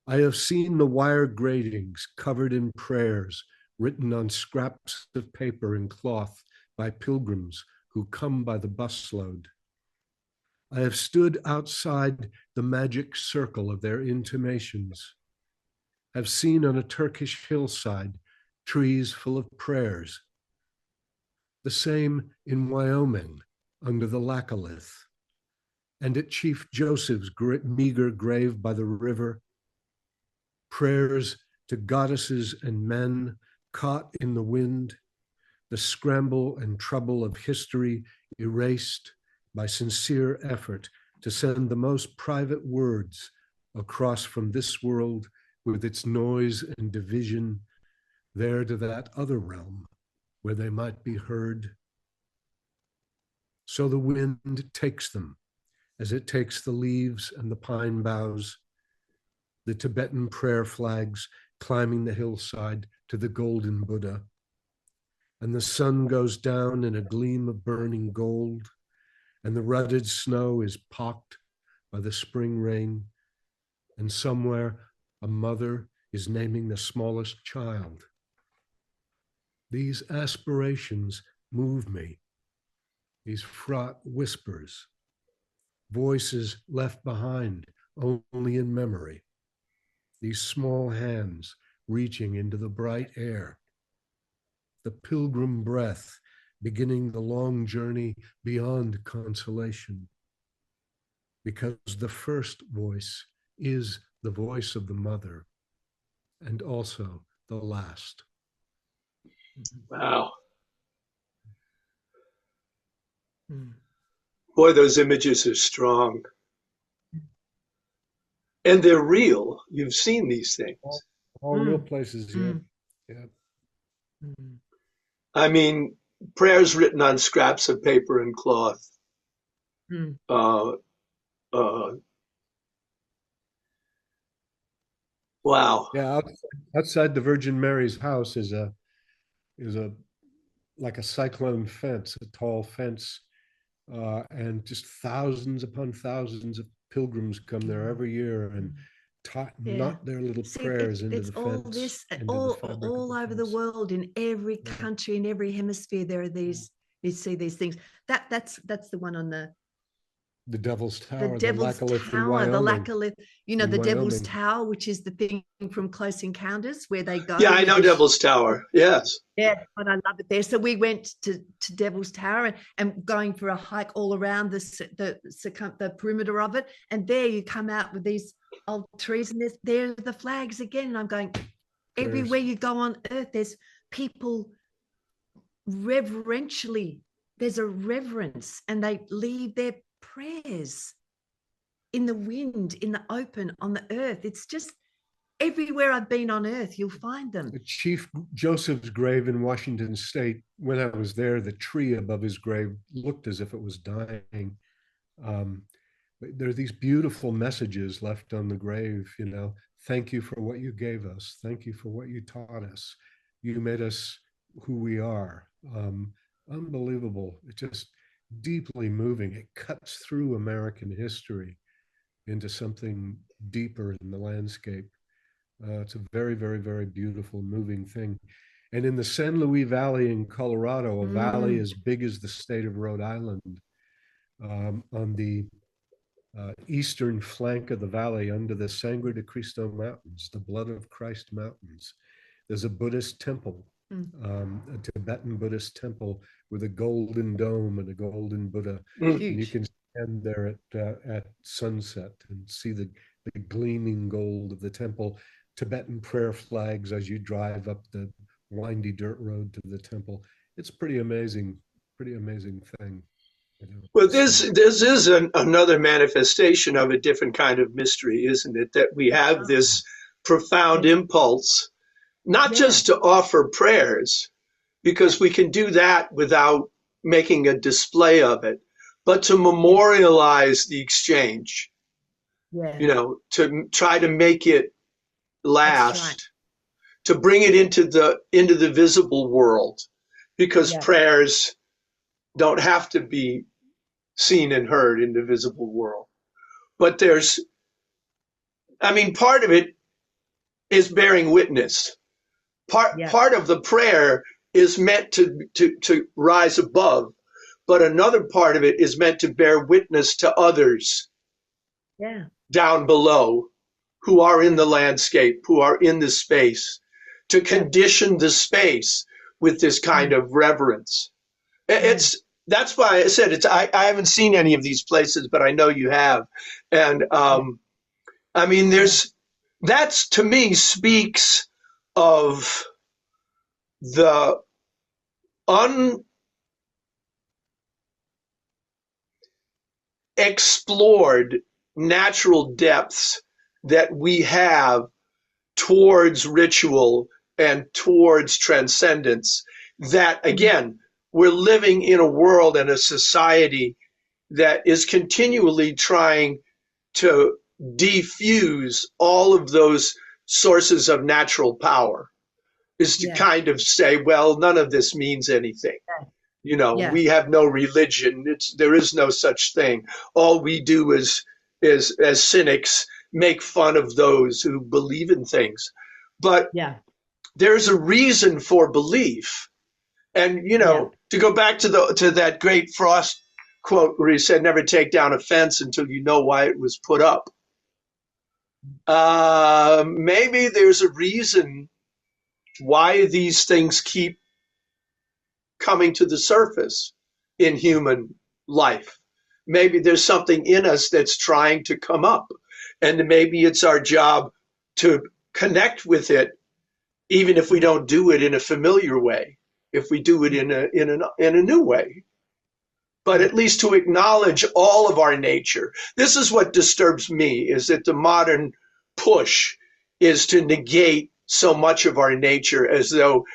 I have seen the wire gratings covered in prayers written on scraps of paper and cloth by pilgrims who come by the busload. I have stood outside the magic circle of their intimations, have seen on a Turkish hillside trees full of prayers. The same in Wyoming under the Lackalith, and at Chief Joseph's meager grave by the river, prayers to goddesses and men caught in the wind, the scramble and trouble of history erased by sincere effort to send the most private words across from this world with its noise and division, there to that other realm where they might be heard. So the wind takes them as it takes the leaves and the pine boughs, the Tibetan prayer flags climbing the hillside to the golden Buddha. And the sun goes down in a gleam of burning gold, and the rutted snow is pocked by the spring rain, and somewhere a mother is naming the smallest child. These aspirations move me, these fraught whispers, voices left behind only in memory, these small hands reaching into the bright air, the pilgrim breath beginning the long journey beyond consolation, because the first voice is the voice of the mother and also the last. Wow. Mm. Boy, those images are strong. And they're real. You've seen these things. All real places, yeah. Yeah. Mm. I mean, prayers written on scraps of paper and cloth. Mm. Wow. Yeah, outside the Virgin Mary's house is a like a cyclone fence, a tall fence, and just thousands upon thousands of pilgrims come there every year and knot their little prayers into the all fence. this into all the fabric all of over the fence. world, in every country, in every hemisphere, there are these. You see these things. That's the one on the Devil's the Tower, Devil's the Lackalith in Tower, the Wyoming. Lackalith. You know, the Devil's Tower, which is the thing from Close Encounters where they go. Yeah, I know Devil's Tower. Yes. Yeah, but I love it there. So we went to Devil's Tower and going for a hike all around the perimeter of it. And there you come out with these old trees, and there's the flags again. And I'm going, everywhere you go on earth, there's people reverentially. There's a reverence, and they leave their prayers in the wind, in the open, on the earth. It's just everywhere I've been on earth, you'll find them. Chief Joseph's grave in Washington State, when I was there, the tree above his grave looked as if it was dying. There are these beautiful messages left on the grave, you know, thank you for what you gave us. Thank you for what you taught us. You made us who we are. Unbelievable. It's just deeply moving. It cuts through American history into something deeper in the landscape. It's a very, very, very beautiful, moving thing. And in the San Luis Valley in Colorado, a valley as big as the state of Rhode Island, on the eastern flank of the valley under the Sangre de Cristo Mountains, the Blood of Christ Mountains, there's a Buddhist temple, a Tibetan Buddhist temple with a golden dome and a golden Buddha. And you can stand there at sunset and see the gleaming gold of the temple. Tibetan prayer flags as you drive up the windy dirt road to the temple. It's pretty amazing thing. You know? Well, this is another manifestation of a different kind of mystery, isn't it? That we have this profound impulse, not just to offer prayers, because we can do that without making a display of it, but to memorialize the exchange. You know, to try to make it last, to bring it into the visible world, because prayers don't have to be seen and heard in the visible world. But part of it is bearing witness. Part of the prayer is meant to rise above, but another part of it is meant to bear witness to others down below, who are in the landscape, who are in the space, to condition the space with this kind of reverence. That's why I said I haven't seen any of these places, but I know you have. And that's, to me, speaks of the unexplored natural depths that we have towards ritual and towards transcendence, that, again, we're living in a world and a society that is continually trying to defuse all of those sources of natural power. is to Yeah. kind of say, well, none of this means anything. Yeah. You know, Yeah. we have no religion. There is no such thing. All we do is as cynics make fun of those who believe in things. But Yeah. there's a reason for belief. And, you know, to go back to that great Frost quote where he said, never take down a fence until you know why it was put up. Maybe there's a reason why these things keep coming to the surface in human life. Maybe there's something in us that's trying to come up, and maybe it's our job to connect with it, even if we don't do it in a familiar way, if we do it in a new way. But at least to acknowledge all of our nature. This is what disturbs me, is that the modern push is to negate so much of our nature as though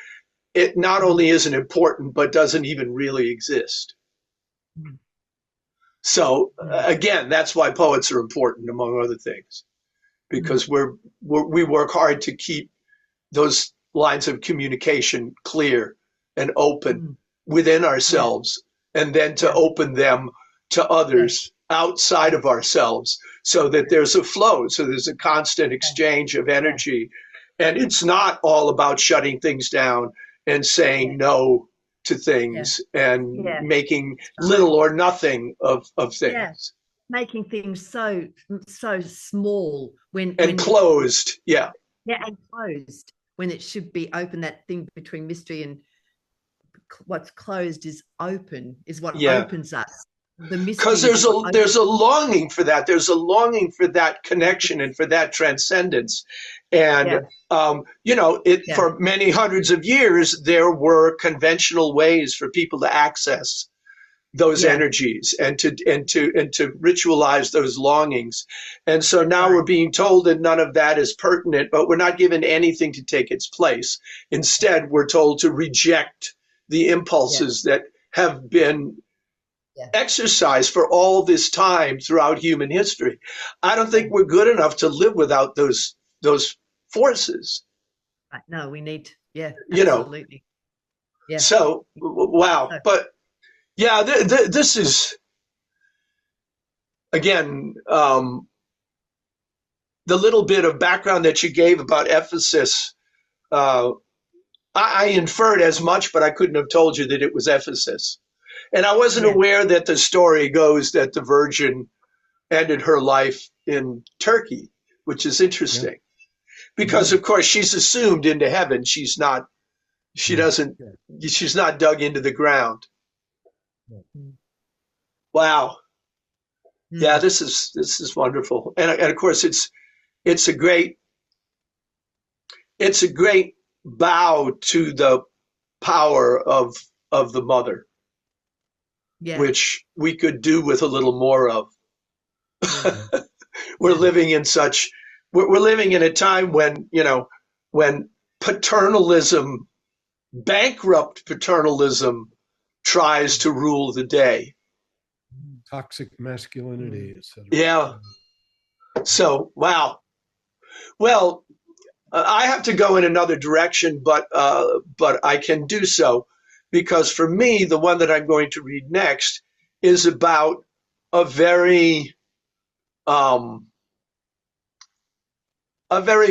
it not only isn't important, but doesn't even really exist. So again, that's why poets are important, among other things, because we work hard to keep those lines of communication clear and open within ourselves, and then to open them to others outside of ourselves, so that there's a flow, so there's a constant exchange of energy. And it's not all about shutting things down and saying no to things and making little or nothing of things. Making things so small when closed. Yeah, and closed when it should be open. That thing between mystery and what's closed is open, is what opens us. The mystery, because there's a longing for that. There's a longing for that connection and for that transcendence. And you know, for many hundreds of years there were conventional ways for people to access those energies and to ritualize those longings. And so now we're being told that none of that is pertinent, but we're not given anything to take its place. Instead, we're told to reject the impulses that have been exercised for all this time throughout human history. I don't think we're good enough to live without those forces. No, we need, you absolutely. know. So, wow. But yeah, this is, again, the little bit of background that you gave about Ephesus, I inferred as much, but I couldn't have told you that it was Ephesus. And I wasn't aware that the story goes that the Virgin ended her life in Turkey, which is interesting. Because of course she's assumed into heaven. She's not dug into the ground. Wow. Yeah, this is wonderful. And of course it's a great bow to the power of the mother. Which we could do with a little more of. We're living in a time when, you know, when paternalism, bankrupt paternalism, tries to rule the day. Toxic masculinity, etc. Yeah. So, wow. Well, I have to go in another direction, but I can do so. Because for me, the one that I'm going to read next is about a very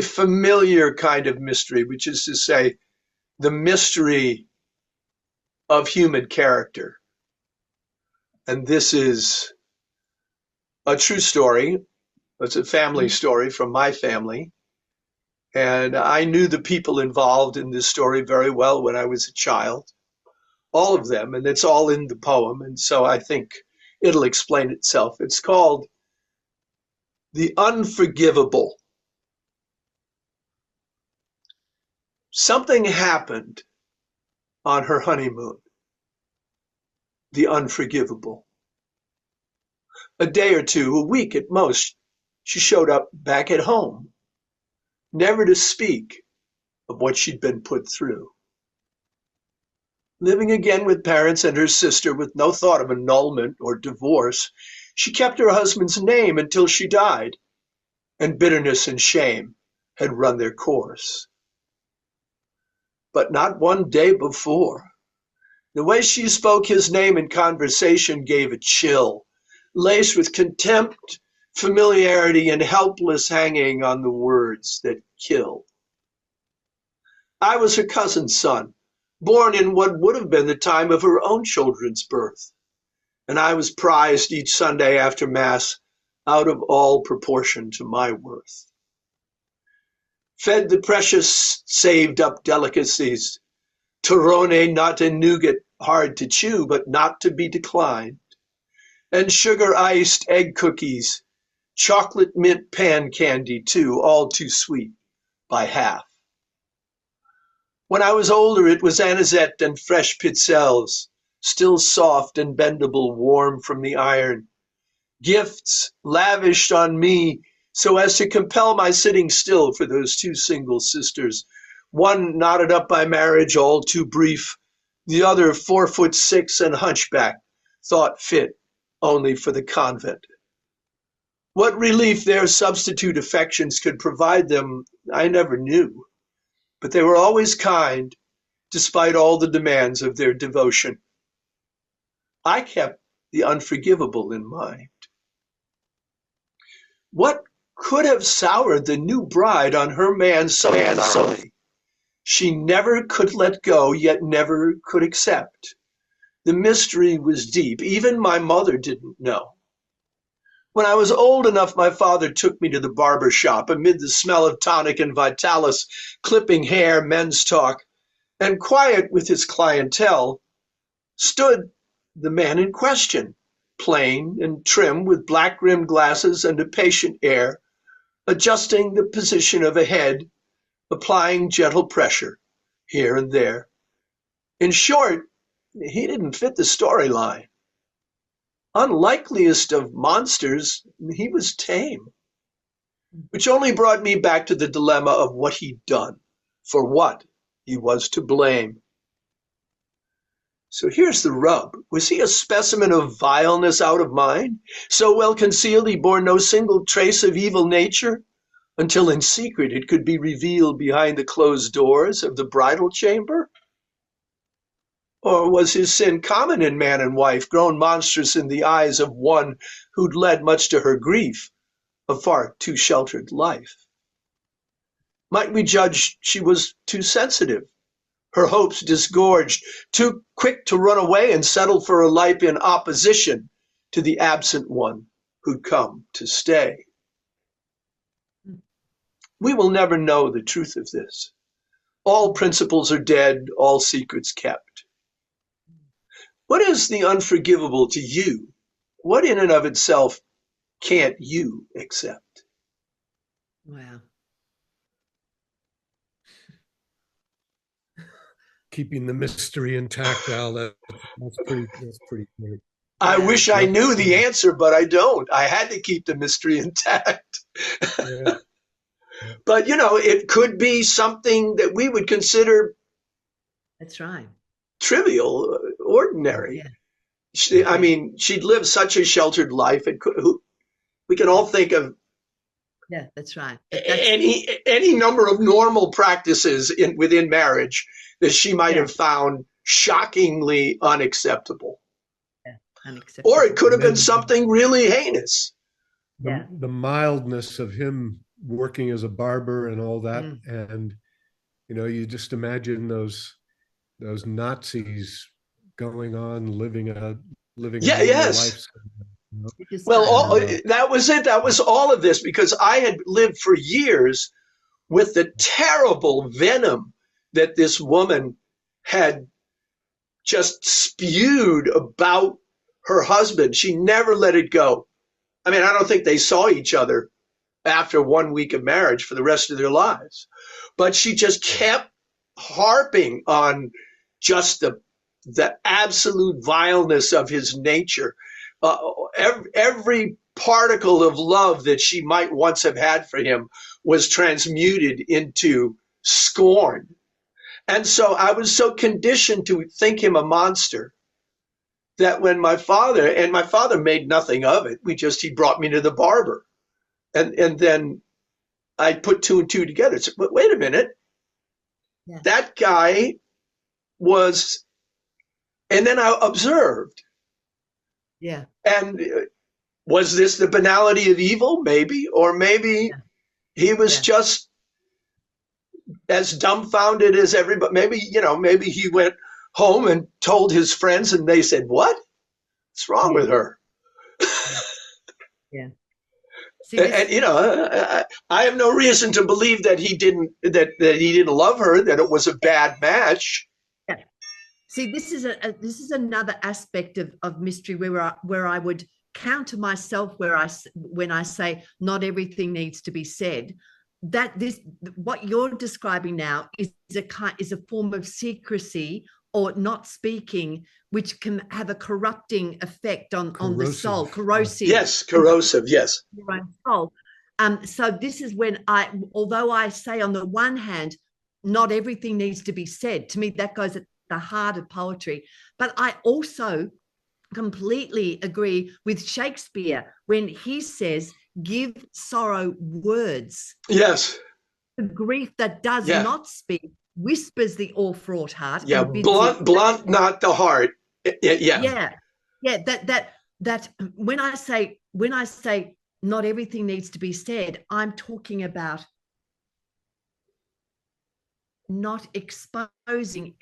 familiar kind of mystery, which is to say, the mystery of human character. And this is a true story. It's a family story from my family. And I knew the people involved in this story very well when I was a child. All of them, and it's all in the poem, and so I think it'll explain itself. It's called The Unforgivable. Something happened on her honeymoon. The unforgivable. A day or two, a week at most, she showed up back at home, never to speak of what she'd been put through. Living again with parents and her sister with no thought of annulment or divorce, she kept her husband's name until she died, and bitterness and shame had run their course. but not one day before. The way she spoke his name in conversation gave a chill, laced with contempt, familiarity, and helpless hanging on the words that kill. I was her cousin's son, born in what would have been the time of her own children's birth, and I was prized each Sunday after Mass out of all proportion to my worth. Fed the precious saved-up delicacies, Torrone nut and nougat hard to chew, but not to be declined, and sugar-iced egg cookies, chocolate mint pan candy too, all too sweet by half. When I was older, it was anisette and fresh pizzelles, still soft and bendable, warm from the iron, gifts lavished on me so as to compel my sitting still for those two single sisters, one knotted up by marriage, all too brief, the other 4'6" and hunchback, thought fit only for the convent. What relief their substitute affections could provide them, I never knew, but they were always kind, despite all the demands of their devotion. I kept the unforgivable in mind. What could have soured the new bride on her man so thoroughly? She never could let go, yet never could accept. The mystery was deep. Even my mother didn't know. When I was old enough, my father took me to the barber shop amid the smell of tonic and vitalis, clipping hair, men's talk, and quiet with his clientele stood the man in question, plain and trim with black-rimmed glasses and a patient air, adjusting the position of a head, applying gentle pressure here and there. In short, he didn't fit the storyline. Unlikeliest of monsters, he was tame, which only brought me back to the dilemma of what he'd done, for what he was to blame. So here's the rub. Was he a specimen of vileness out of mind, so well concealed he bore no single trace of evil nature, until in secret it could be revealed behind the closed doors of the bridal chamber? Or was his sin common in man and wife, grown monstrous in the eyes of one who'd led, much to her grief, a far too sheltered life? Might we judge she was too sensitive, her hopes disgorged, too quick to run away and settle for a life in opposition to the absent one who'd come to stay? We will never know the truth of this. All principles are dead, all secrets kept. What is the unforgivable to you? What in and of itself can't you accept? Wow. Keeping the mystery intact, Al. That's pretty great. I wish I knew the answer, but I don't. I had to keep the mystery intact. Yeah. But, it could be something that we would consider That's right. trivial, ordinary. Yeah. She'd lived such a sheltered life. We can all think of Yeah, that's right. any number of normal practices within marriage that she might have found shockingly unacceptable. Yeah, unacceptable. Or it could have been something really heinous. The mildness of him working as a barber and all that, and you just imagine those Nazis going on living a yes. life. Well, that was it. That was all of this, because I had lived for years with the terrible venom that this woman had just spewed about her husband. She never let it go. I don't think they saw each other after 1 week of marriage for the rest of their lives. But she just kept harping on just the absolute vileness of his nature. Every particle of love that she might once have had for him was transmuted into scorn. And so I was so conditioned to think him a monster that when my father made nothing of it, he brought me to the barber. And then I put two and two together. So, wait a minute. that guy was, and then I observed. Yeah. And was this the banality of evil? Maybe. Or maybe he was just as dumbfounded as everybody. Maybe, maybe he went home and told his friends and they said, "What? What's wrong with her?" Yeah. See, And I have no reason to believe that he didn't love her, that it was a bad match. Yeah. See, this is another aspect of mystery where I would counter myself when I say not everything needs to be said. That what you're describing now is a form of secrecy or not speaking, which can have a corrupting effect on the soul, corrosive. Yes, corrosive. Yes. Your own soul. So this is when although I say on the one hand, not everything needs to be said. To me, that goes at the heart of poetry. But I also completely agree with Shakespeare when he says, "Give sorrow words." Yes. The grief that does not speak whispers the all-fraught heart. Yeah, blunt, not the heart. Yeah. That when I say not everything needs to be said, I'm talking about not exposing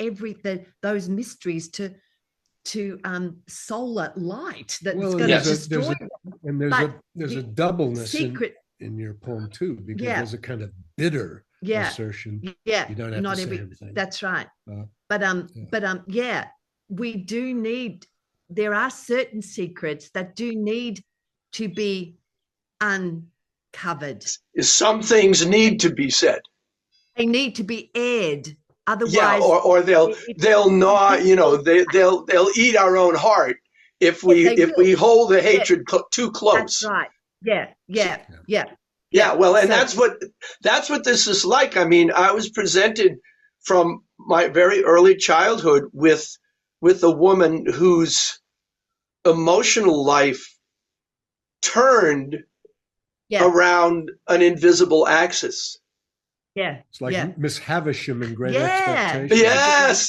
those mysteries to solar light that's going to destroy them. And there's a doubleness in your poem too, because there's a kind of bitter assertion. Yeah, you don't have not to say everything. That's right. We do need. There are certain secrets that do need to be uncovered. Some things need to be said. They need to be aired. Otherwise, or they'll gnaw. They'll eat our own heart if we hold the hatred too close. That's right. Yeah. Well, and that's what this is like. I mean, I was presented from my very early childhood with a woman whose emotional life turned around an invisible axis. Yeah. It's like Miss Havisham in Great Expectations.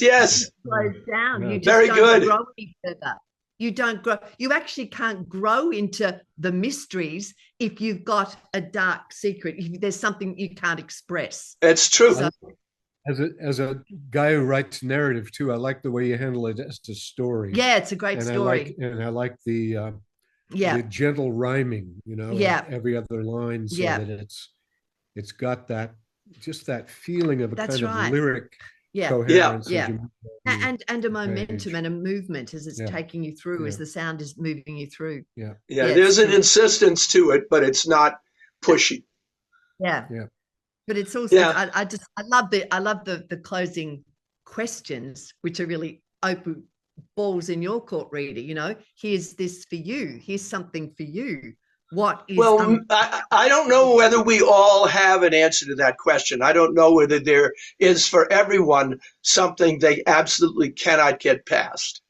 Yes. It slows down. Yeah. You just Very don't good. grow any further. You don't grow. You actually can't grow into the mysteries if you've got a dark secret. If there's something you can't express. It's true. So, as a guy who writes narrative too, I like the way you handle it as a story. Yeah, it's a great story. I like the gentle rhyming, every other line, so that it's got that feeling of a kind of lyric coherence. And a momentum and a movement as it's taking you through, as the sound is moving you through. There's an insistence to it, but it's not pushy. But it's also I love the closing questions, which are really open balls in your court, reader. Here's this for you, here's something for you. What is I don't know whether we all have an answer to that question. I don't know whether there is for everyone something they absolutely cannot get past.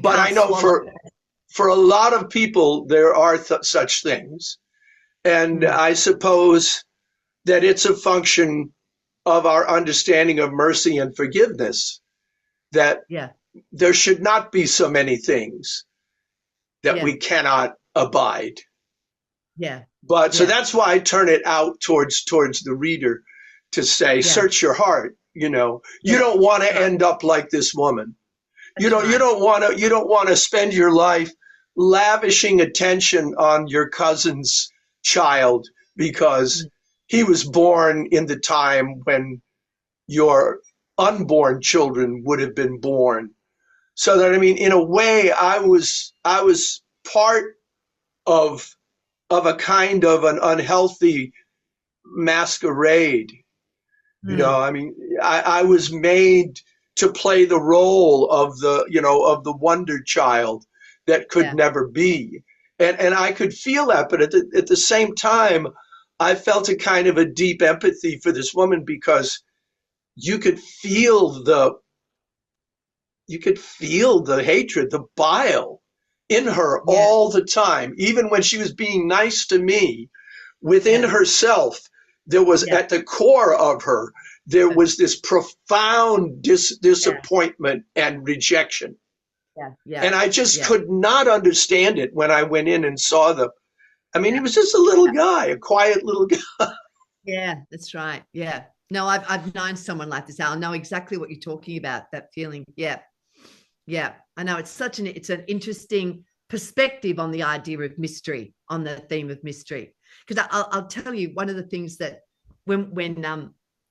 But I know for a lot of people there are such things. And I suppose that it's a function of our understanding of mercy and forgiveness that there should not be so many things that we cannot abide. So that's why I turn it out towards the reader to say, search your heart. You don't want to end up like this woman. You don't want to spend your life lavishing attention on your cousin's child because he was born in the time when your unborn children would have been born. So that, I mean, in a way, I was part of a kind of an unhealthy masquerade. I mean, I was made to play the role of the wonder child that could never be. And I could feel that, but at the same time, I felt a kind of a deep empathy for this woman because you could feel the hatred, the bile in her all the time. Even when she was being nice to me, within herself, there was at the core of her, there was this profound disappointment and rejection. And I just could not understand it when I went in and saw them. I mean, he was just a little guy, a quiet little guy. Yeah, that's right. Yeah. No, I've known someone like this. I know exactly what you're talking about, that feeling. Yeah. Yeah. I know it's an interesting perspective on the idea of mystery, on the theme of mystery. Because I'll tell you, one of the things that when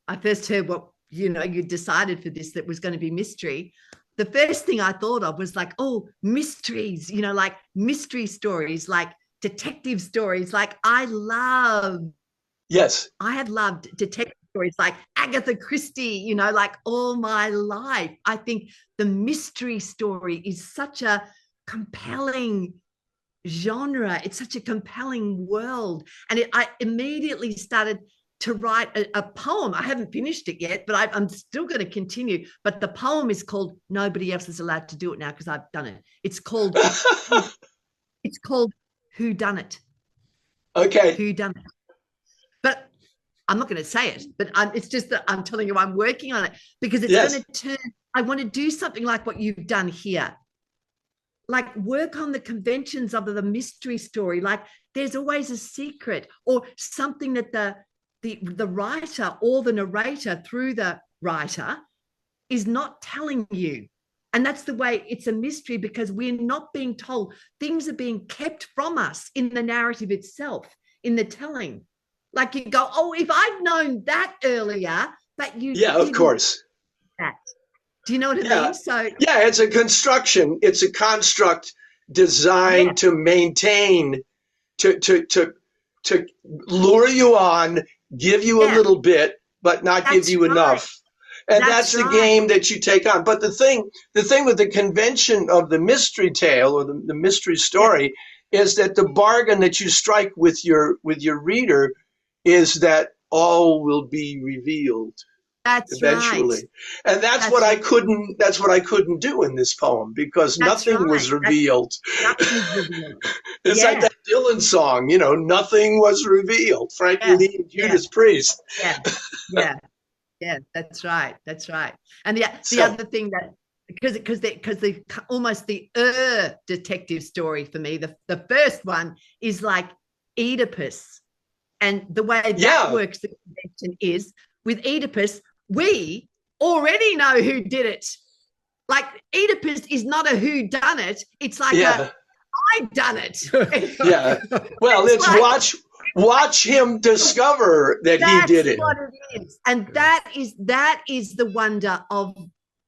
I first heard what, you decided for this, that was going to be mystery, the first thing I thought of was like, oh, mysteries, like mystery stories, like detective stories. Like I have loved detective stories like Agatha Christie, like all my life. I think the mystery story is such a compelling genre. It's such a compelling world. And I immediately started to write a poem. I haven't finished it yet, but I'm still going to continue. But the poem is called Nobody Else Is Allowed to Do It Now because I've done it. It's called Who Done It? Okay. Who Done It? But I'm not going to say it, but it's just that I'm telling you I'm working on it because it's going to turn. I want to do something like what you've done here. Like work on the conventions of the mystery story. Like there's always a secret or something that the writer or the narrator through the writer is not telling you. And that's the way it's a mystery, because we're not being told. Things are being kept from us in the narrative itself, in the telling. Like you go, oh, if I'd known that earlier, but you of course. That. Do you know what I mean? So it's a construction. It's a construct designed to maintain, to lure you on, give you a little bit, but not give you enough. And that's the game that you take on. But the thing with the convention of the mystery tale or the mystery story is that the bargain that you strike with your reader is that all will be revealed. That's eventually. Right. And that's what I couldn't do in this poem, because nothing was revealed. It's like that Dylan song, nothing was revealed. Frankie Lee and Judas Priest. Yeah, that's right. That's right. And the other thing that, because the almost the detective story for me, the first one is like Oedipus. And the way that works, the convention is with Oedipus, we already know who did it. Like Oedipus is not a who done it. It's like I done it. Well, it's like, watch him discover that he did it. That's what it is. And that is the wonder of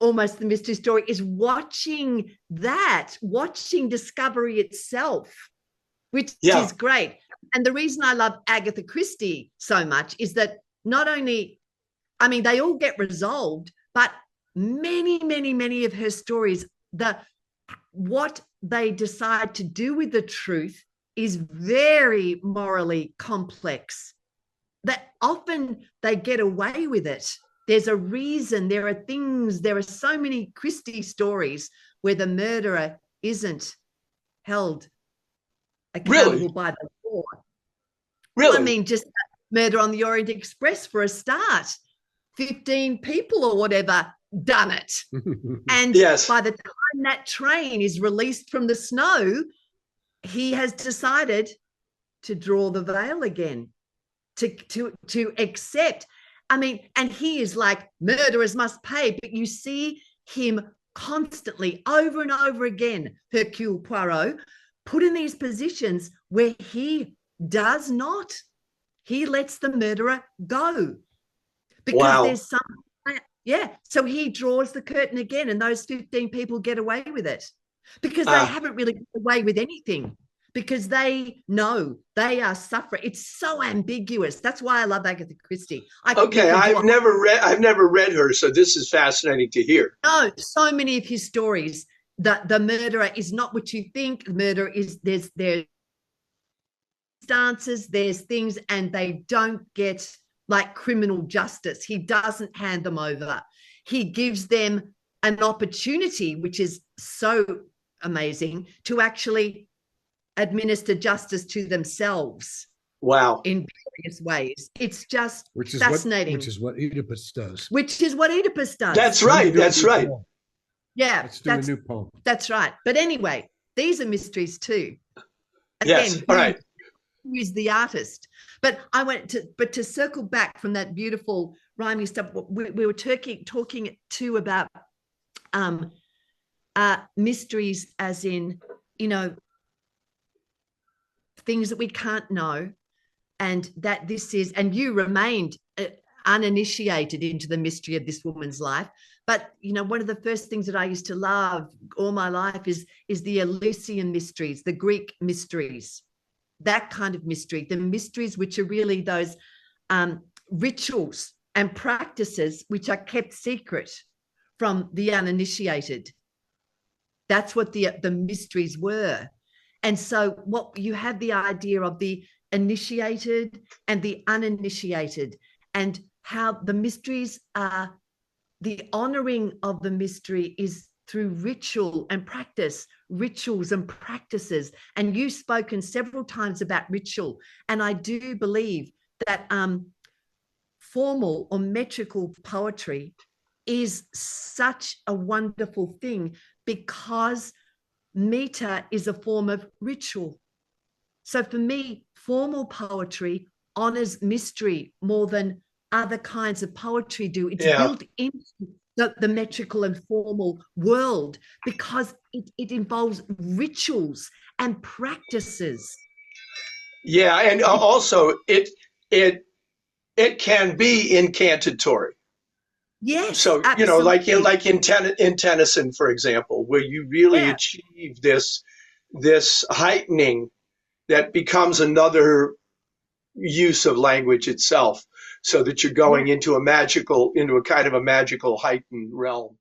almost the mystery story, is watching discovery itself, which is great. And the reason I love Agatha Christie so much is that not only, I mean, they all get resolved, but many, many, many of her stories, what they decide to do with the truth is very morally complex. That often they get away with it. There's a reason. There are so many Christie stories where the murderer isn't held accountable by the law. Really? I mean, just Murder on the Orient Express for a start. 15 people or whatever done it. And by the time that train is released from the snow, he has decided to draw the veil again, to accept. I mean, and he is like, murderers must pay, but you see him constantly, over and over again, Hercule Poirot, put in these positions where he does not. He lets the murderer go. Because there's so he draws the curtain again, and those 15 people get away with it because they haven't really got away with anything, because they know they are suffering. It's so ambiguous. That's why I love Agatha Christie. I've never read her, so this is fascinating to hear. No, so many of his stories, the murderer is not what you think. The murderer is there's stances, there's things, and they don't get like criminal justice. He doesn't hand them over. He gives them an opportunity, which is so amazing, to actually administer justice to themselves. Wow. in various ways. It's just which is fascinating. Which is what Oedipus does. Which is what Oedipus does. That's right. That's right. Yeah. Let's do a new poem. That's right. But anyway, these are mysteries too. Again, Yes. All right. Who's the artist? But to circle back from that beautiful rhyming stuff, we were talking too about mysteries, as in, things that we can't know, and that this is, and you remained uninitiated into the mystery of this woman's life. But one of the first things that I used to love all my life is the Eleusinian mysteries, the Greek mysteries, that kind of mystery, the mysteries which are really those rituals and practices which are kept secret from the uninitiated. That's what the mysteries were. And so what you have the idea of the initiated and the uninitiated, and how the mysteries are, the honoring of the mystery is through rituals and practices. And you've spoken several times about ritual. And I do believe that formal or metrical poetry is such a wonderful thing, because meter is a form of ritual. So for me, formal poetry honors mystery more than other kinds of poetry do. It's built into the metrical and formal world, because it involves rituals and practices. Yeah, and also it can be incantatory. Yes. So absolutely. like in Tennyson, for example, where you really achieve this heightening that becomes another use of language itself, so that you're going into a kind of a magical heightened realm.